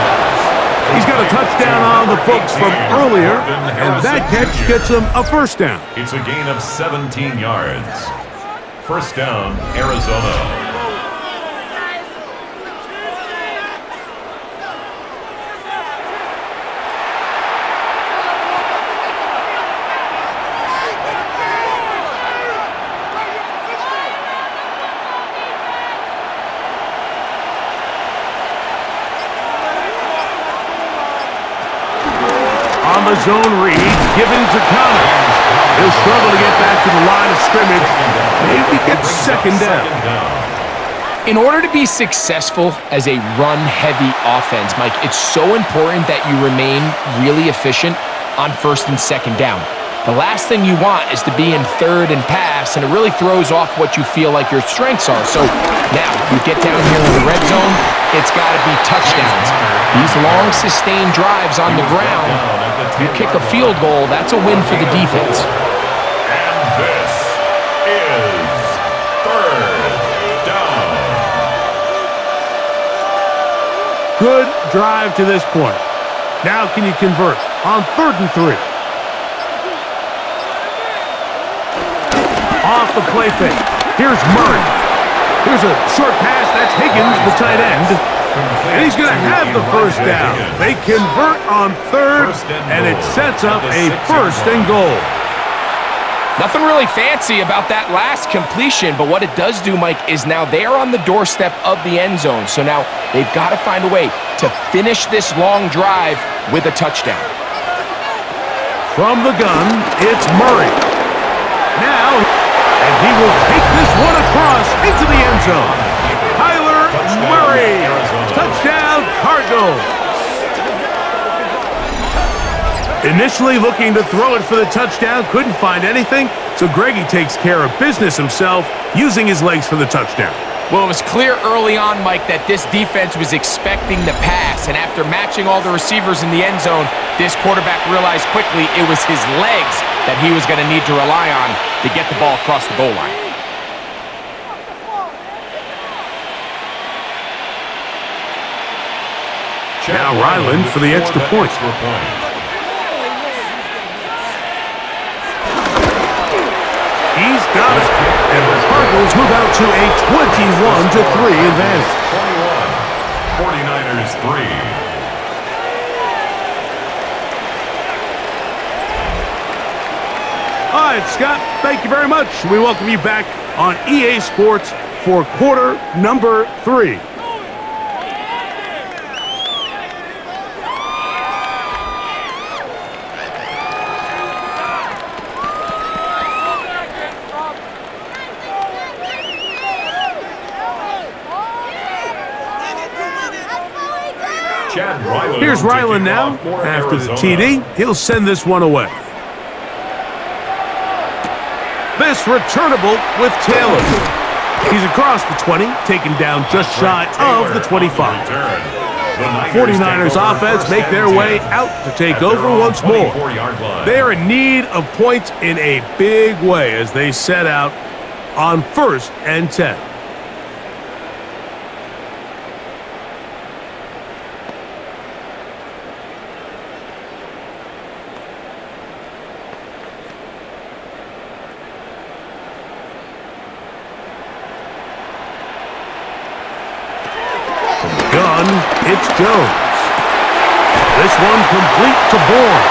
He's got a touchdown on the books from earlier, and that catch gets him a 1st down.
It's a gain of 17 yards. 1st down, Arizona.
The zone read given to Connor. He'll struggle to get back to the line of scrimmage. Maybe get 2nd down.
In order to be successful as a run-heavy offense, Mike, it's so important that you remain really efficient on 1st and 2nd down. The last thing you want is to be in 3rd and pass, and it really throws off what you feel like your strengths are. So now you get down here in the red zone, it's got to be touchdowns. These long, sustained drives on the ground, you kick a field goal, that's a win for the defense.
And this is 3rd down.
Good drive to this point. Now can you convert on 3rd and 3? Off the play fake. Here's Murray. Here's a short pass. That's Higgins, the tight end. And he's going to have the 1st down. They convert on 3rd, and it sets up a 1st and goal.
Nothing really fancy about that last completion, but what it does do, Mike, is now they are on the doorstep of the end zone. So now they've got to find a way to finish this long drive with a touchdown.
From the gun, it's Murray. Now, and he will take this one across into the end zone. Kyler Murray, touchdown Cardinals. Initially looking to throw it for the touchdown, couldn't find anything, so Greggy takes care of business himself, using his legs for the touchdown.
Well, it was clear early on, Mike, that this defense was expecting the pass, and after matching all the receivers in the end zone, this quarterback realized quickly it was his legs that he was going to need to rely on to get the ball across the goal line.
Now Ryland for the extra point. He's got it, and the Cardinals move out to a 21-3 advantage.
49ers 3.
All right, Scott, thank you very much. We welcome you back on EA Sports for quarter number 3. Here's Ryland now. After the TD, he'll send this one away. This returnable with Taylor. He's across the 20, taken down just shy of the 25. 49ers offense make their way out to take over once more. They are in need of points in a big way as they set out on 1st and 10. Gun, it's Jones. This one complete to Bourne.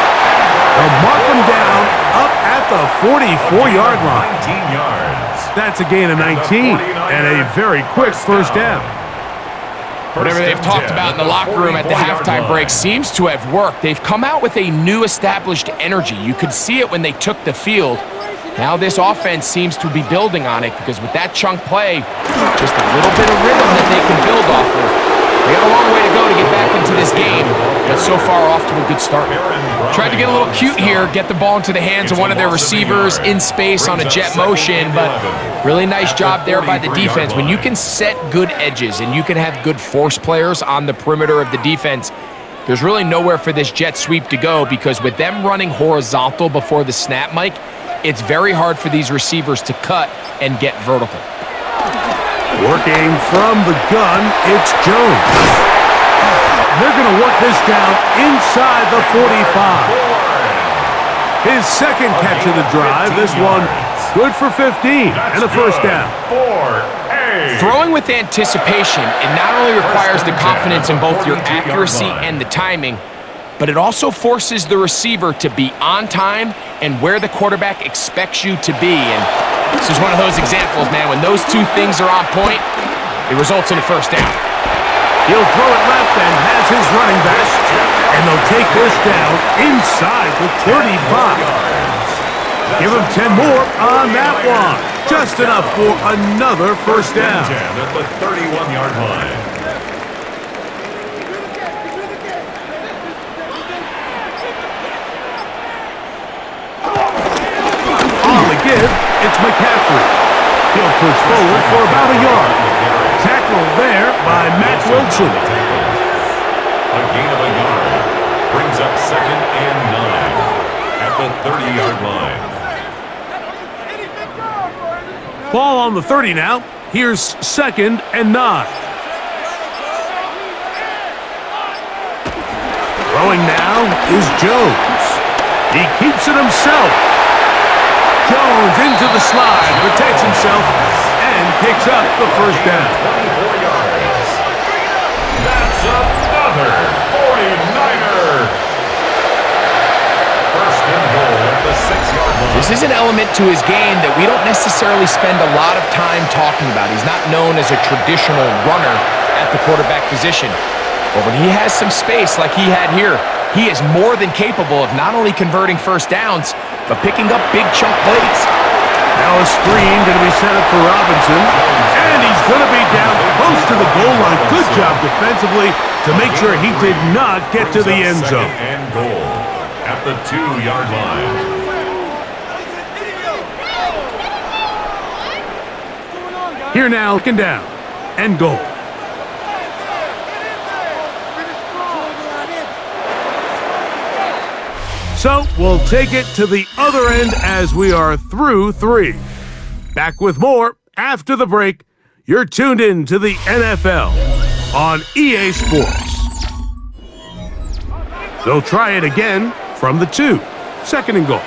They'll mark him down up at the 44-yard line.
19 yards.
That's a gain of 19 and a very quick first down.
Whatever they've talked about in the locker room at the halftime break seems to have worked. They've come out with a new established energy. You could see it when they took the field. Now this offense seems to be building on it because with that chunk play, just a little bit of rhythm that they can build off of. They got a long way to go to get back into this game, but so far off to a good start. Tried to get a little cute here, get the ball into the hands of one of their receivers in space on a jet motion, but really nice job there by the defense. When you can set good edges and you can have good force players on the perimeter of the defense, there's really nowhere for this jet sweep to go because with them running horizontal before the snap, Mike, it's very hard for these receivers to cut and get vertical.
Working from the gun, it's Jones. They're going to work this down inside the 45. His second catch of the drive, this one good for 15 and a first down.
Throwing with anticipation, it not only requires the confidence in both your accuracy and the timing, but it also forces the receiver to be on time and where the quarterback expects you to be. And this is one of those examples, man. When those two things are on point, it results in a first down.
He'll throw it left and has his running back, and they'll take this down inside the 35. Give him 10 more on that one. Just enough for another first down.
At the 31-yard line.
On the give, it's McCaffrey. He'll push forward for about a yard. Tackle there by Matt Wilson.
A gain of a yard. Brings up 2nd and 9 at the 30-yard line.
Ball on the 30 now. Here's 2nd and 9. Throwing now is Jones. He keeps it himself. Jones into the slide, protects himself, and picks up the first down.
24 yards. That's another 49er. First and goal at the 6-yard line.
This is an element to his game that we don't necessarily spend a lot of time talking about. He's not known as a traditional runner at the quarterback position. But when he has some space like he had here, he is more than capable of not only converting first downs, but picking up big chunk plays.
Now a screen going to be set up for Robinson, and he's going to be down close to the goal line. Good job defensively to make sure he did not get to the end zone.
Second and goal at the 2-yard line.
Here now, looking down, and goal. So we'll take it to the other end as we are through 3. Back with more after the break. You're tuned in to the NFL on EA Sports. They'll try it again from the 2. Second and goal.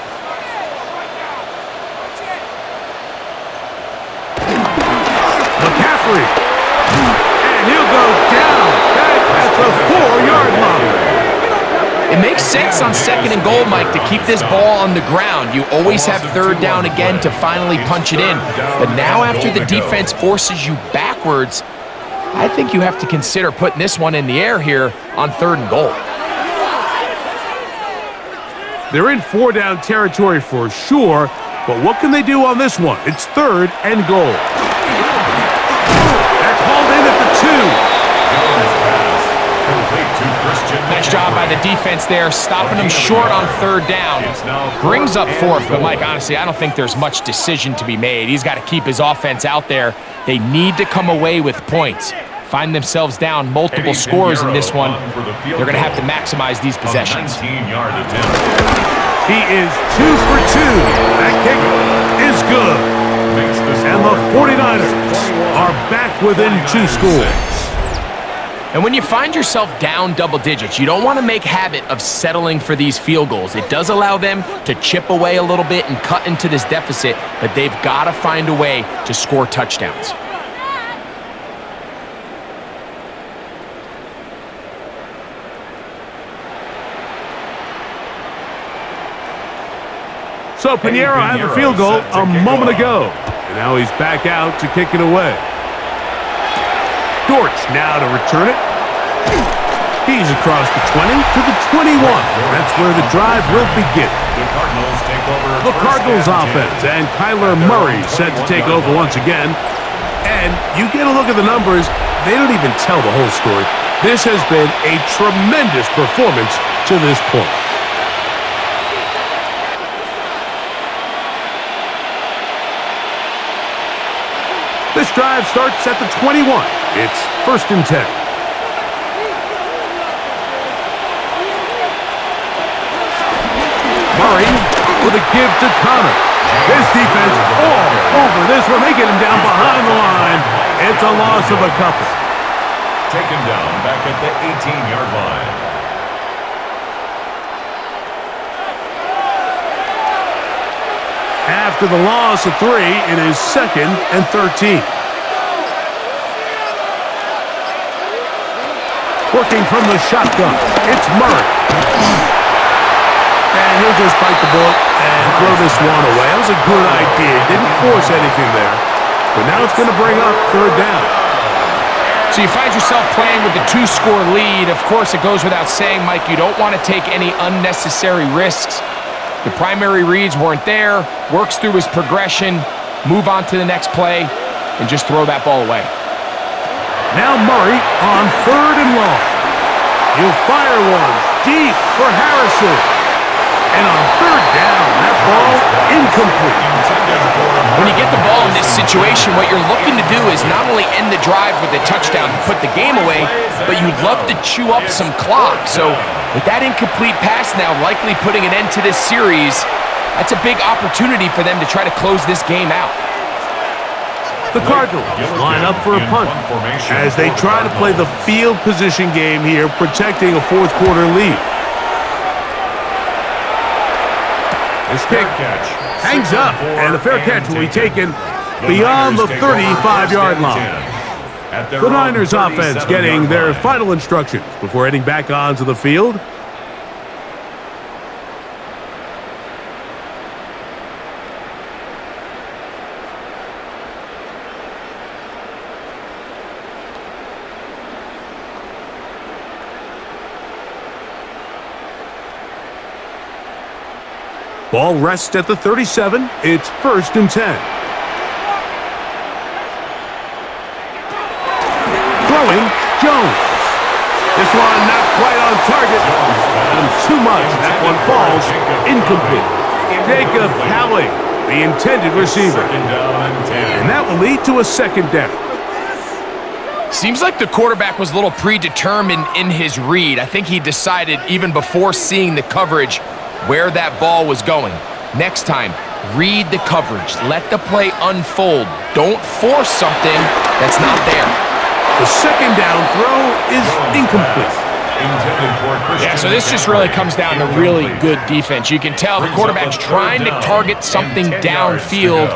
McCaffrey. And he'll go down at the 4-yard line.
It makes sense on second and goal, Mike, to keep this ball on the ground. You always have third down again to finally punch it in. But now after the defense forces you backwards, I think you have to consider putting this one in the air here on third and goal.
They're in 4-down territory for sure, but what can they do on this one? It's third and goal. That's hauled in at the 2.
Nice job by the defense there, stopping them short on third down. Brings up fourth, but Mike, honestly, I don't think there's much decision to be made. He's got to keep his offense out there. They need to come away with points. Find themselves down multiple scores in this one. They're going to have to maximize these possessions.
He is 2 for 2. That kick is good. And the 49ers are back within 2 scores.
And when you find yourself down double digits, you don't want to make habit of settling for these field goals. It does allow them to chip away a little bit and cut into this deficit, but they've got to find a way to score touchdowns.
So Pinheiro had the field goal a moment ago, and now he's back out to kick it away. Dortch now to return it. He's across the 20 to the 21. That's where the drive will begin. The Cardinals offense and Kyler Murray set to take over once again. And you get a look at the numbers, they don't even tell the whole story. This has been a tremendous performance to this point. This drive starts at the 21. It's 1st and 10. Murray with a give to Connor. This defense all over this one. They get him down behind the line. It's a loss of a couple.
Taken down back at the 18-yard line.
After the loss of 3, it is 2nd and 13. Working from the shotgun, it's Murray. And he'll just bite the bullet and throw this one away. That was a good idea. Didn't force anything there. But now it's going to bring up third down.
So you find yourself playing with the 2-score lead. Of course, it goes without saying, Mike, you don't want to take any unnecessary risks. The primary reads weren't there. Works through his progression, move on to the next play, and just throw that ball away.
Now Murray on third and long. He'll fire one deep for Harrison. And on third down, that ball incomplete.
When you get the ball in this situation, what you're looking to do is not only end the drive with a touchdown to put the game away, but you'd love to chew up some clock. So with that incomplete pass now likely putting an end to this series, that's a big opportunity for them to try to close this game out.
The Cardinals line up for a punt as they try to play the field position game here, protecting a fourth-quarter lead. This kick hangs up, and the fair catch will be taken beyond the 35-yard line. The Niners offense getting their final instructions before heading back onto the field. Ball rests at the 37. It's 1st and 10. Throwing, Jones. This one not quite on target. And too much. That one falls incomplete. Jacob Hallie, the intended receiver. And that will lead to a 2nd down.
Seems like the quarterback was a little predetermined in his read. I think he decided even before seeing the coverage where that ball was going. Next time, read the coverage. Let the play unfold. Don't force something that's not there.
The 2nd down throw is incomplete.
Yeah, so this just really comes down to really good defense. You can tell the quarterback's trying to target something downfield,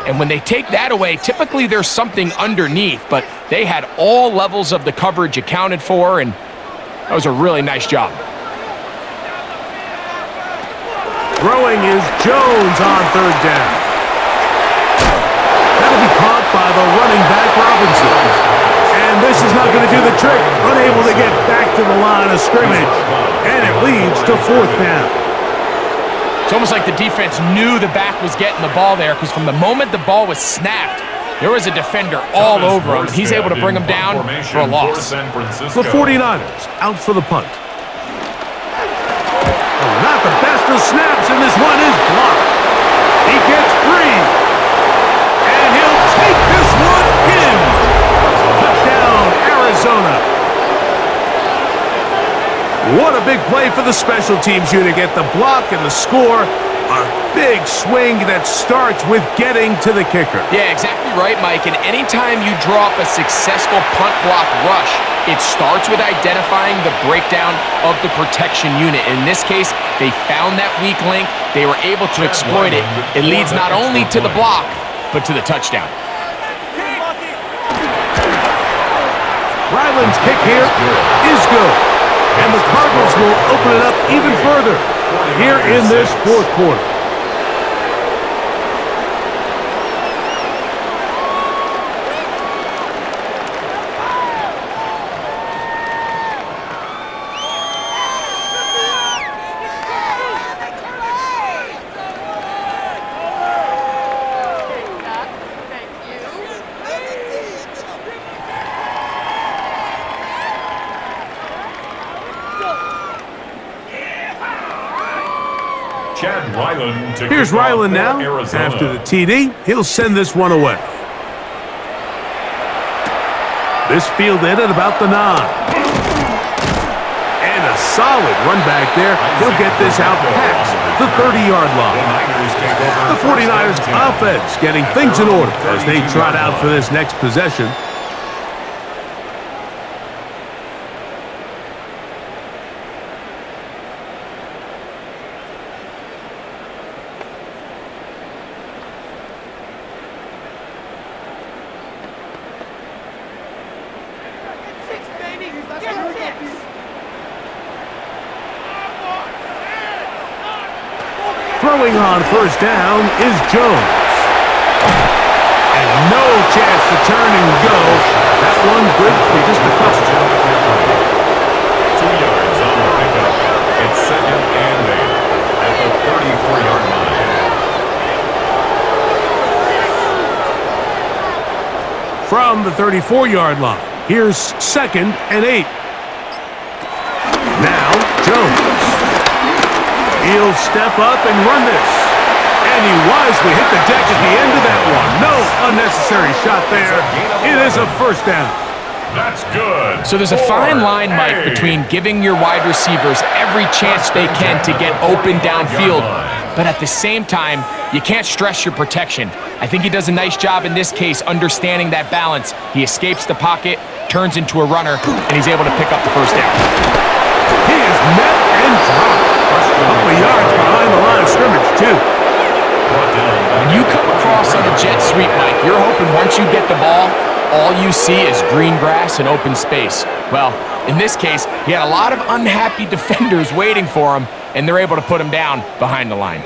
and when they take that away, typically there's something underneath, but they had all levels of the coverage accounted for, and that was a really nice job.
Throwing is Jones on 3rd down. That'll be caught by the running back Robinson. And this is not going to do the trick. Unable to get back to the line of scrimmage. And it leads to 4th down.
It's almost like the defense knew the back was getting the ball there, because from the moment the ball was snapped, there was a defender all over him. He's able to bring him down for a loss.
The 49ers out for the punt. Oh, not the best of snaps, and this one is blocked. He gets free. And he'll take this one in. Touchdown, Arizona. What a big play for the special teams unit. Get the block and the score. A big swing that starts with getting to the kicker.
Yeah, exactly right, Mike. And anytime you draw up a successful punt block rush, it starts with identifying the breakdown of the protection unit. In this case, they found that weak link. They were able to exploit it. It leads not only to the block, but to the touchdown.
Ryland's kick here is good. And the Cardinals will open it up even further here in this 4th quarter. Here's Ryland now. After the TD, he'll send this one away. This fielded at about the 9. And a solid run back there. He'll get this out past the 30-yard line. The 49ers offense getting things in order as they trot out for this next possession. Throwing on 1st down is Jones. And no chance to turn and go. That one good for just a couple.
2 yards on the pickup. It's 2nd and 8 at the 34-yard line.
From the 34-yard line, here's 2nd and 8. Now Jones. He'll step up and run this. And he wisely hit the deck at the end of that one. No unnecessary shot there. It is a 1st down.
That's good.
So there's a fine line, Mike, between giving your wide receivers every chance they can to get open downfield, but at the same time, you can't stress your protection. I think he does a nice job in this case understanding that balance. He escapes the pocket, turns into a runner, and he's able to pick up the 1st down.
He is met and dropped. A couple of yards behind the line of scrimmage, too.
When you come across on a jet sweep, Mike, you're hoping once you get the ball, all you see is green grass and open space. Well, in this case, he had a lot of unhappy defenders waiting for him, and they're able to put him down behind the line.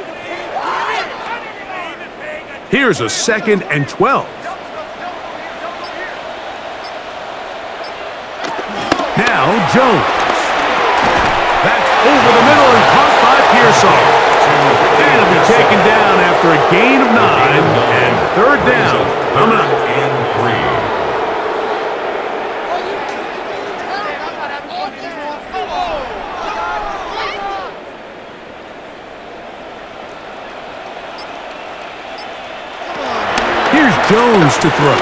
Here's a 2nd and 12. Now Jones. That's over the middle and caught by Pearsall. And it'll be taken down after a gain of 9 and third down. Coming up.
And 3.
Here's Jones to throw.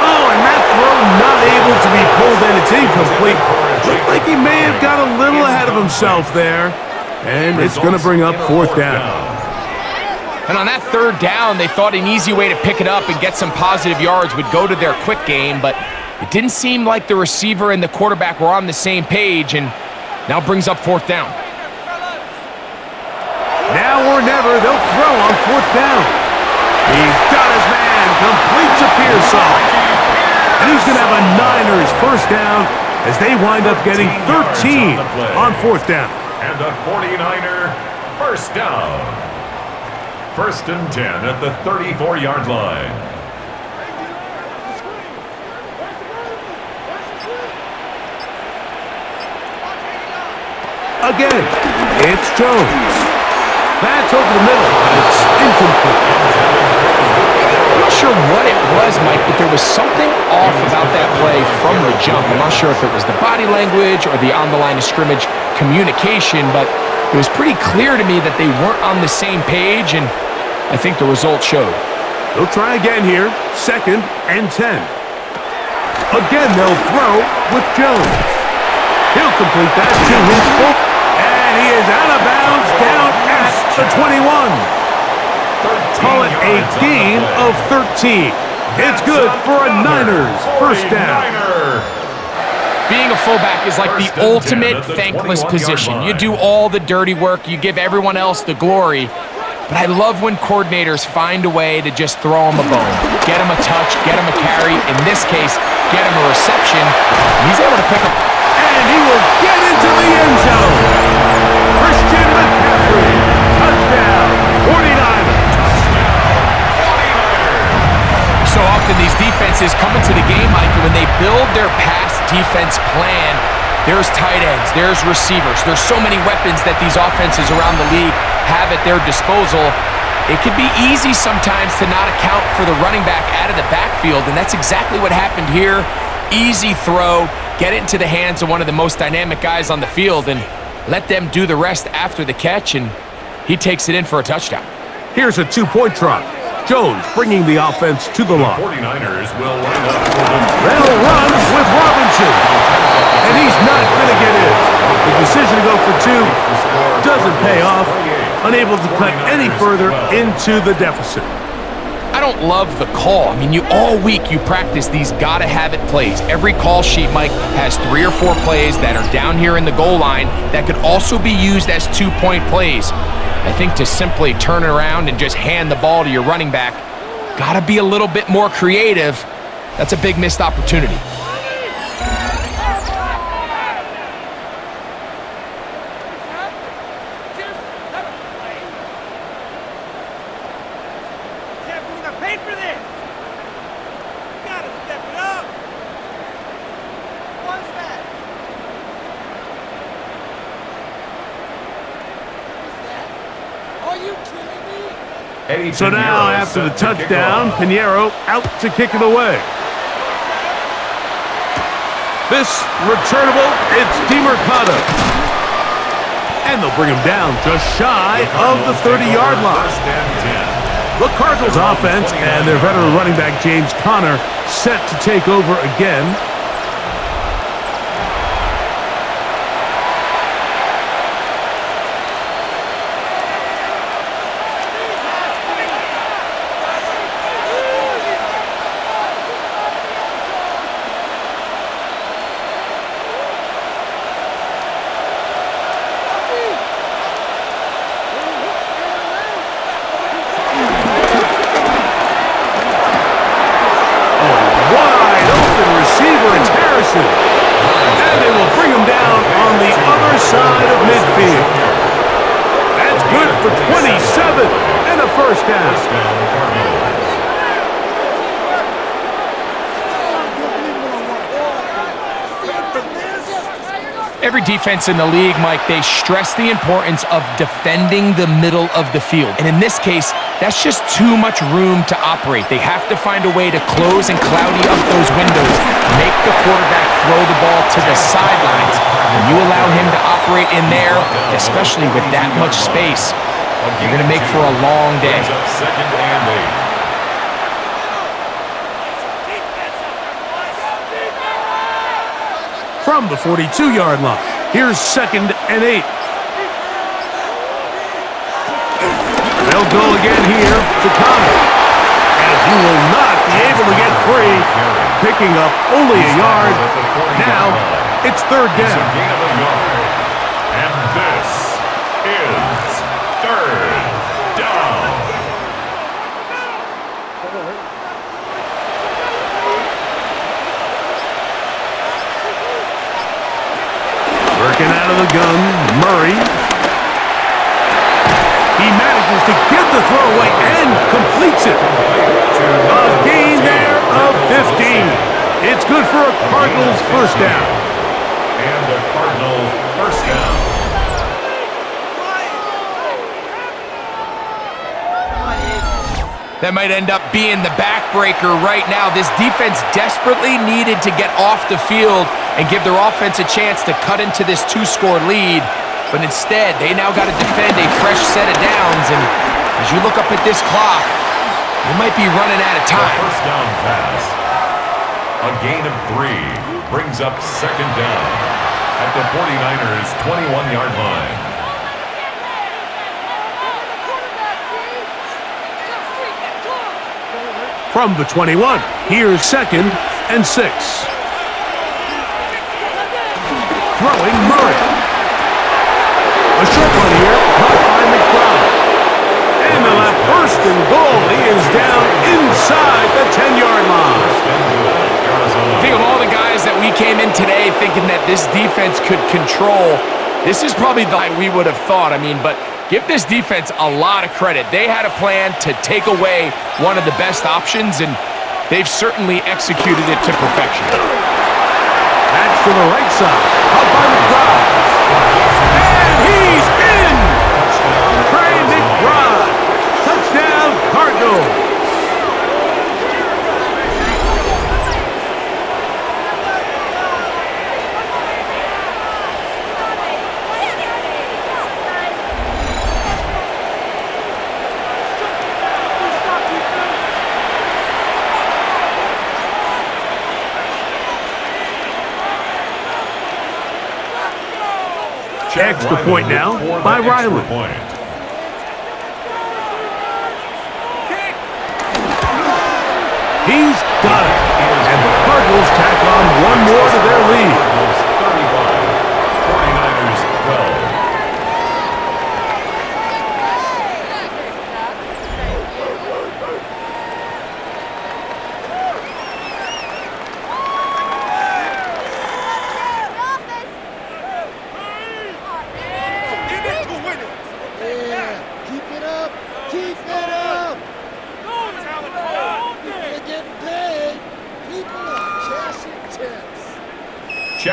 Oh, and that throw not able to be pulled in. It's incomplete. Looked like he may have got a little ahead of himself there. And it's going to bring up fourth down.
And on that third down, they thought an easy way to pick it up and get some positive yards would go to their quick game, but it didn't seem like the receiver and the quarterback were on the same page, and now brings up fourth down.
Now or never, they'll throw on fourth down. He's got his man, complete to Pearsall. And he's going to have a Niners first down as they wind up getting 13 on fourth down.
And a 49er first down. First and 10 at the 34-yard line.
Again, it's Jones. That's over the middle, but it's incomplete.
I'm not sure what it was, Mike, but there was something off about that play from the jump. I'm not sure if it was the body language or the on-the-line of scrimmage communication, but it was pretty clear to me that they weren't on the same page, and I think the result showed.
They'll try again here, second and 10. Again, they'll throw with Jones. He'll complete that to his full, and he is out of bounds down at the 21. Call it a gain of 13. It's good for a Niners first down.
Being a fullback is like the ultimate thankless position. You do all the dirty work, you give everyone else the glory, but I love when coordinators find a way to just throw him a bone. Get him a touch, get him a carry, in this case, get him a reception. He's able to pick up.
And he will get into the end zone. Christian McCaffrey, touchdown, 49ers.
So often these defenses come into the game, Mike, and when they build their pass defense plan, there's tight ends, there's receivers, there's so many weapons that these offenses around the league have at their disposal. It could be easy sometimes to not account for the running back out of the backfield, and that's exactly what happened here. Easy throw, get it into the hands of one of the most dynamic guys on the field, and let them do the rest after the catch, and he takes it in for a touchdown.
Here's a two-point try. Jones bringing the offense to the line.
49ers will line up for the...
They'll run with Robinson. And he's not going to get in. The decision to go for two doesn't pay off. Unable to cut any further into the deficit.
I don't love the call. I mean, all week you practice these gotta-have-it plays. Every call sheet, Mike, has 3 or 4 plays that are down here in the goal line that could also be used as two-point plays. I think to simply turn it around and just hand the ball to your running back, gotta be a little bit more creative. That's a big missed opportunity.
So now, after the touchdown, Pinheiro out to kick it away. This returnable, it's DeMercado. And they'll bring him down just shy of the 30-yard line. The Cardinals offense and their veteran running back James Conner set to take over again.
Every defense in the league, Mike, they stress the importance of defending the middle of the field. And in this case, that's just too much room to operate. They have to find a way to close and cloudy up those windows, make the quarterback throw the ball to the sidelines. When you allow him to operate in there, especially with that much space, you're going to make for a long day.
Second and 8.
From the 42-yard line, here's 2nd and 8. They'll go again here to Connor. And he will not be able to get free, picking up only a yard. Now, it's 3rd down.
And this is 3rd down.
Working out of the gun, Murray. He manages to get the throw away and completes it. A gain there of 15. It's good for a Cardinals first down.
And a Cardinal first down.
That might end up being the backbreaker right now. This defense desperately needed to get off the field and give their offense a chance to cut into this 2-score lead. But instead, they now got to defend a fresh set of downs. And as you look up at this clock, you might be running out of time.
The first down pass. A gain of 3 brings up 2nd down at the 49ers' 21-yard line.
From the 21, here's 2nd and 6. Throwing Murray. A short one here, caught by McBride. And the left 1st and goal. He is down inside the 10-yard line.
Think of all the guys that we came in today thinking that this defense could control. This is probably the we would have thought. But give this defense a lot of credit. They had a plan to take away one of the best options, and they've certainly executed it to perfection.
That's to the right side. Out by McBride. And he's in! Trey McBride. Touchdown, Cardinals. Extra point now by Riley. He's got it. And the Cardinals tack on one more to their lead.
49ers 12.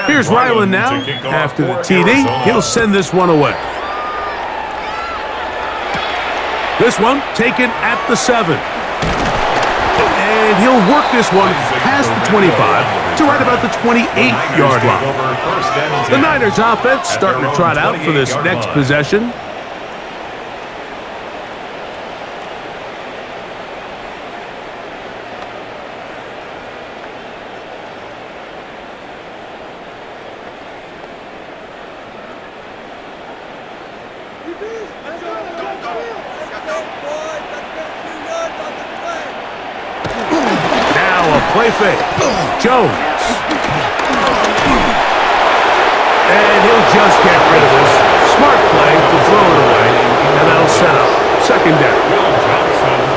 Here's Ryland now. After the TD, he'll send this one away. This one taken at the 7. And he'll work this one past the 25 to right about the 28-yard line. The Niners offense starting to trot out for this next possession. Play fake. Jones. And he'll just get rid of this. Smart play to throw it away. And that'll set up 2nd down.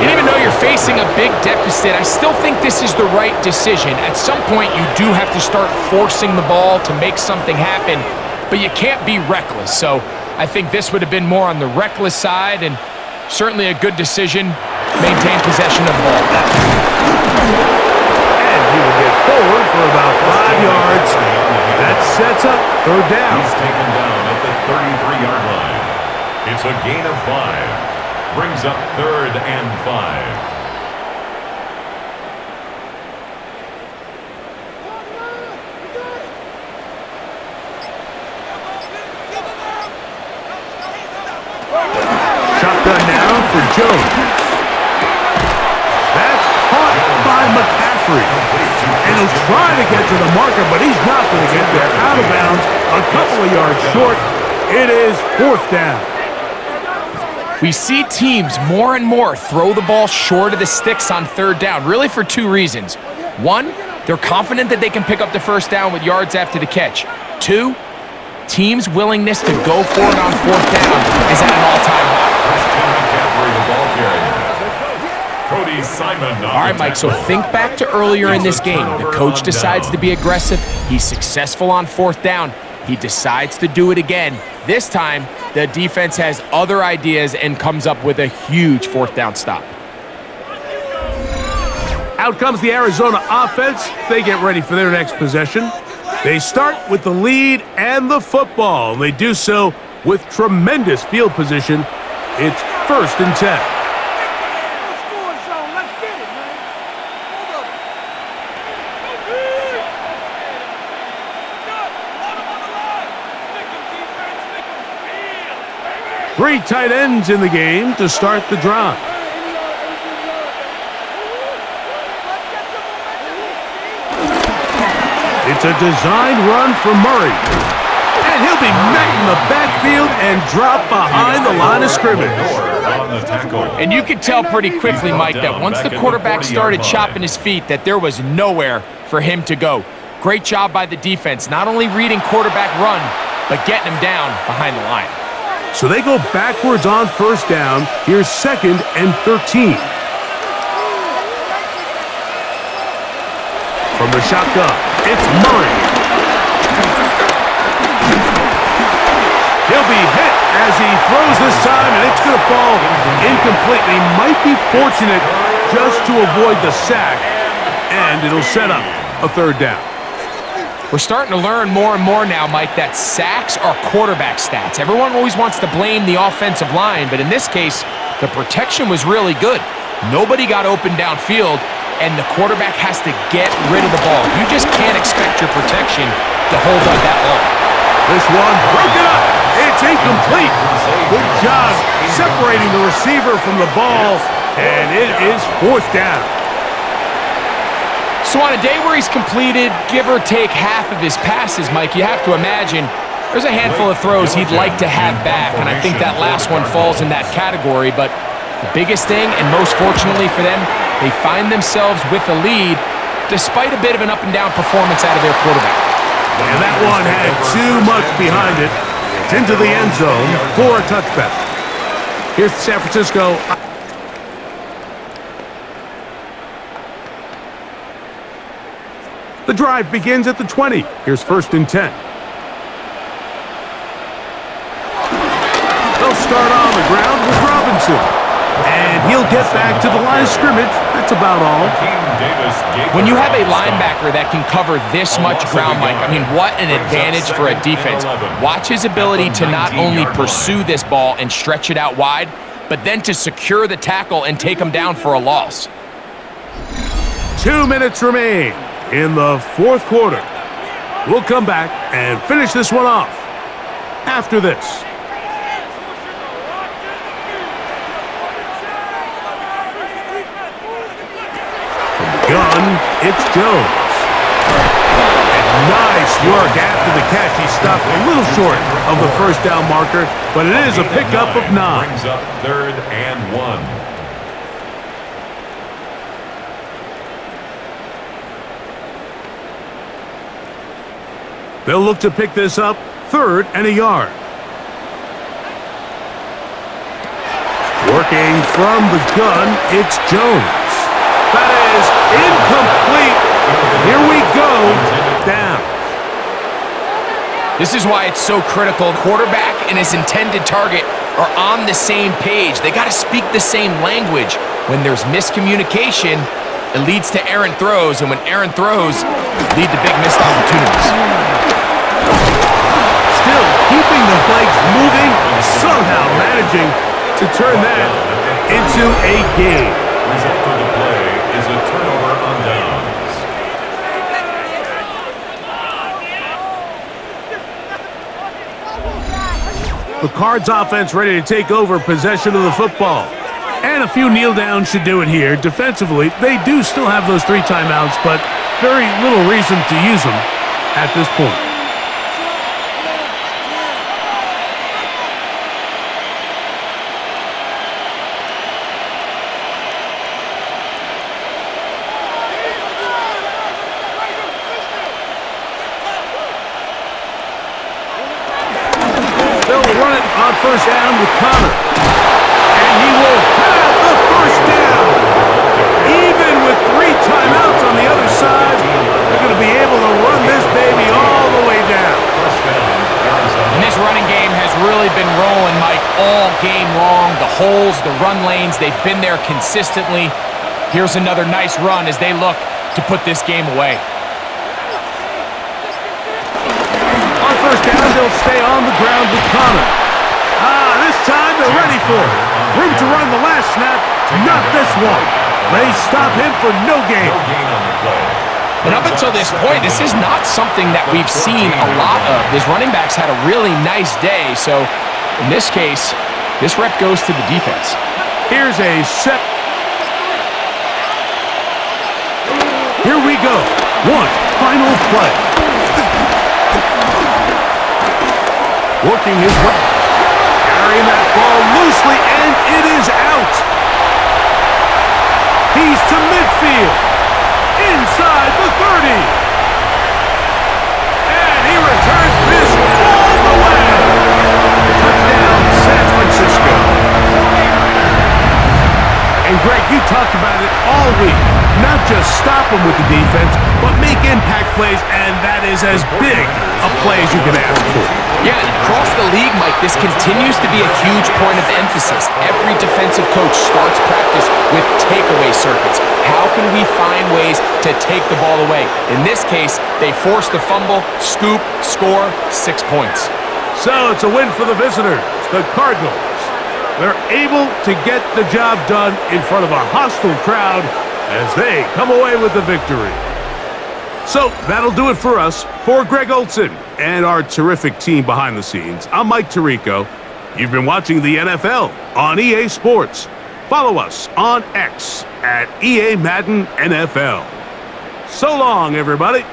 And even though you're facing a big deficit, I still think this is the right decision. At some point, you do have to start forcing the ball to make something happen, but you can't be reckless. So I think this would have been more on the reckless side, and certainly a good decision. Maintain possession of the ball.
He will get forward for about 5 yards. That's sets up third down.
He's taken down at the 33-yard line. It's a gain of 5. Brings up 3rd and 5.
Shotgun now for Jones. That's caught by McCaffrey. And he'll try to get to the marker, but he's not going to get there. Out of bounds, a couple of yards short. It is 4th down.
We see teams more and more throw the ball short of the sticks on 3rd down, really for 2 reasons. 1, they're confident that they can pick up the 1st down with yards after the catch. 2, teams' willingness to go for it on 4th down is at an all-time high.
Cody Simon.
All right, Mike, so think back to earlier in this game. The coach decides to be aggressive. He's successful on 4th down. He decides to do it again. This time, the defense has other ideas and comes up with a huge 4th down stop.
Out comes the Arizona offense. They get ready for their next possession. They start with the lead and the football, and they do so with tremendous field position. It's 1st and 10. Three tight ends in the game to start the drive. It's a designed run for Murray. And he'll be met in the backfield and dropped behind the line of scrimmage.
And you could tell pretty quickly, Mike, that once the quarterback started chopping his feet, that there was nowhere for him to go. Great job by the defense, not only reading quarterback run, but getting him down behind the line.
So they go backwards on 1st down. Here's 2nd and 13. From the shotgun, it's Murray. He'll be hit as he throws this time, and it's going to fall incompletely. Might be fortunate just to avoid the sack, and it'll set up a 3rd down.
We're starting to learn more and more now, Mike, that sacks are quarterback stats. Everyone always wants to blame the offensive line, but in this case, the protection was really good. Nobody got open downfield, and the quarterback has to get rid of the ball. You just can't expect your protection to hold on that long.
This one broken up. It's incomplete. Good job separating the receiver from the ball, and it is 4th down.
So on a day where he's completed, give or take half of his passes, Mike, you have to imagine there's a handful of throws he'd like to have back, and I think that last one falls in that category. But the biggest thing, and most fortunately for them, they find themselves with a lead despite a bit of an up-and-down performance out of their quarterback.
And that one had too much behind it. It's into the end zone for a touchback. Here's San Francisco. The drive begins at the 20. Here's 1st and 10. They'll start on the ground with Robinson. And he'll get back to the line of scrimmage. That's about all.
When you have a linebacker that can cover this much ground, Mike, I mean, what an advantage for a defense. Watch his ability to not only pursue this ball and stretch it out wide, but then to secure the tackle and take him down for a loss.
2 minutes remain in the 4th quarter. We'll come back and finish this one off after this. From the gun, it's Jones. And nice work after the catch. He stopped a little short of the 1st down marker, but it is a pickup of 9.
Brings up 3rd and 1.
They'll look to pick this up 3rd and a yard. Working from the gun, it's Jones. That is incomplete. Here we go. Down.
This is why it's so critical. Quarterback and his intended target are on the same page. They got to speak the same language. When there's miscommunication, it leads to errant throws, and when errant throws lead to big missed opportunities.
legs moving, somehow managing to turn that into a gain.
Result of the play is a turnover on downs.
The Cards offense ready to take over possession of the football. And a few kneel downs should do it here. Defensively, they do still have those 3 timeouts, but very little reason to use them at this point. They'll run it on first down with Connor. And he will have the first down. Even with 3 timeouts on the other side, they're going to be able to run this baby all the way down.
And this running game has really been rolling, Mike, all game long. The holes, the run lanes, they've been there consistently. Here's another nice run as they look to put this game away.
On first down, they'll stay on the ground with Connor. This time they're ready for it. Room to run the last snap, not this one. They stop him for no gain.
And up until this point, this is not something that we've seen a lot of. These running backs had a really nice day, so in this case, this rep goes to the defense.
Here's a set. Here we go. One final play. Working his way. Carrying that ball loosely, and it is out. He's to midfield. Inside the 30. And he returns this all the way. Touchdown, San Francisco. And Greg, you talked about it all week. Not just stop them with the defense, but make impact plays, and that is as big a play as you can ask for.
Yeah, and across the league, Mike, this continues to be a huge point of emphasis. Every defensive coach starts practice with takeaway circuits. How can we find ways to take the ball away? In this case, they forced the fumble, scoop, score, 6 points.
So it's a win for the visitors, the Cardinals. They're able to get the job done in front of a hostile crowd as they come away with the victory. So that'll do it for us. For Greg Olson and our terrific team behind the scenes, I'm Mike Tirico. You've been watching the NFL on EA Sports. Follow us on X at EA Madden NFL. So long, everybody.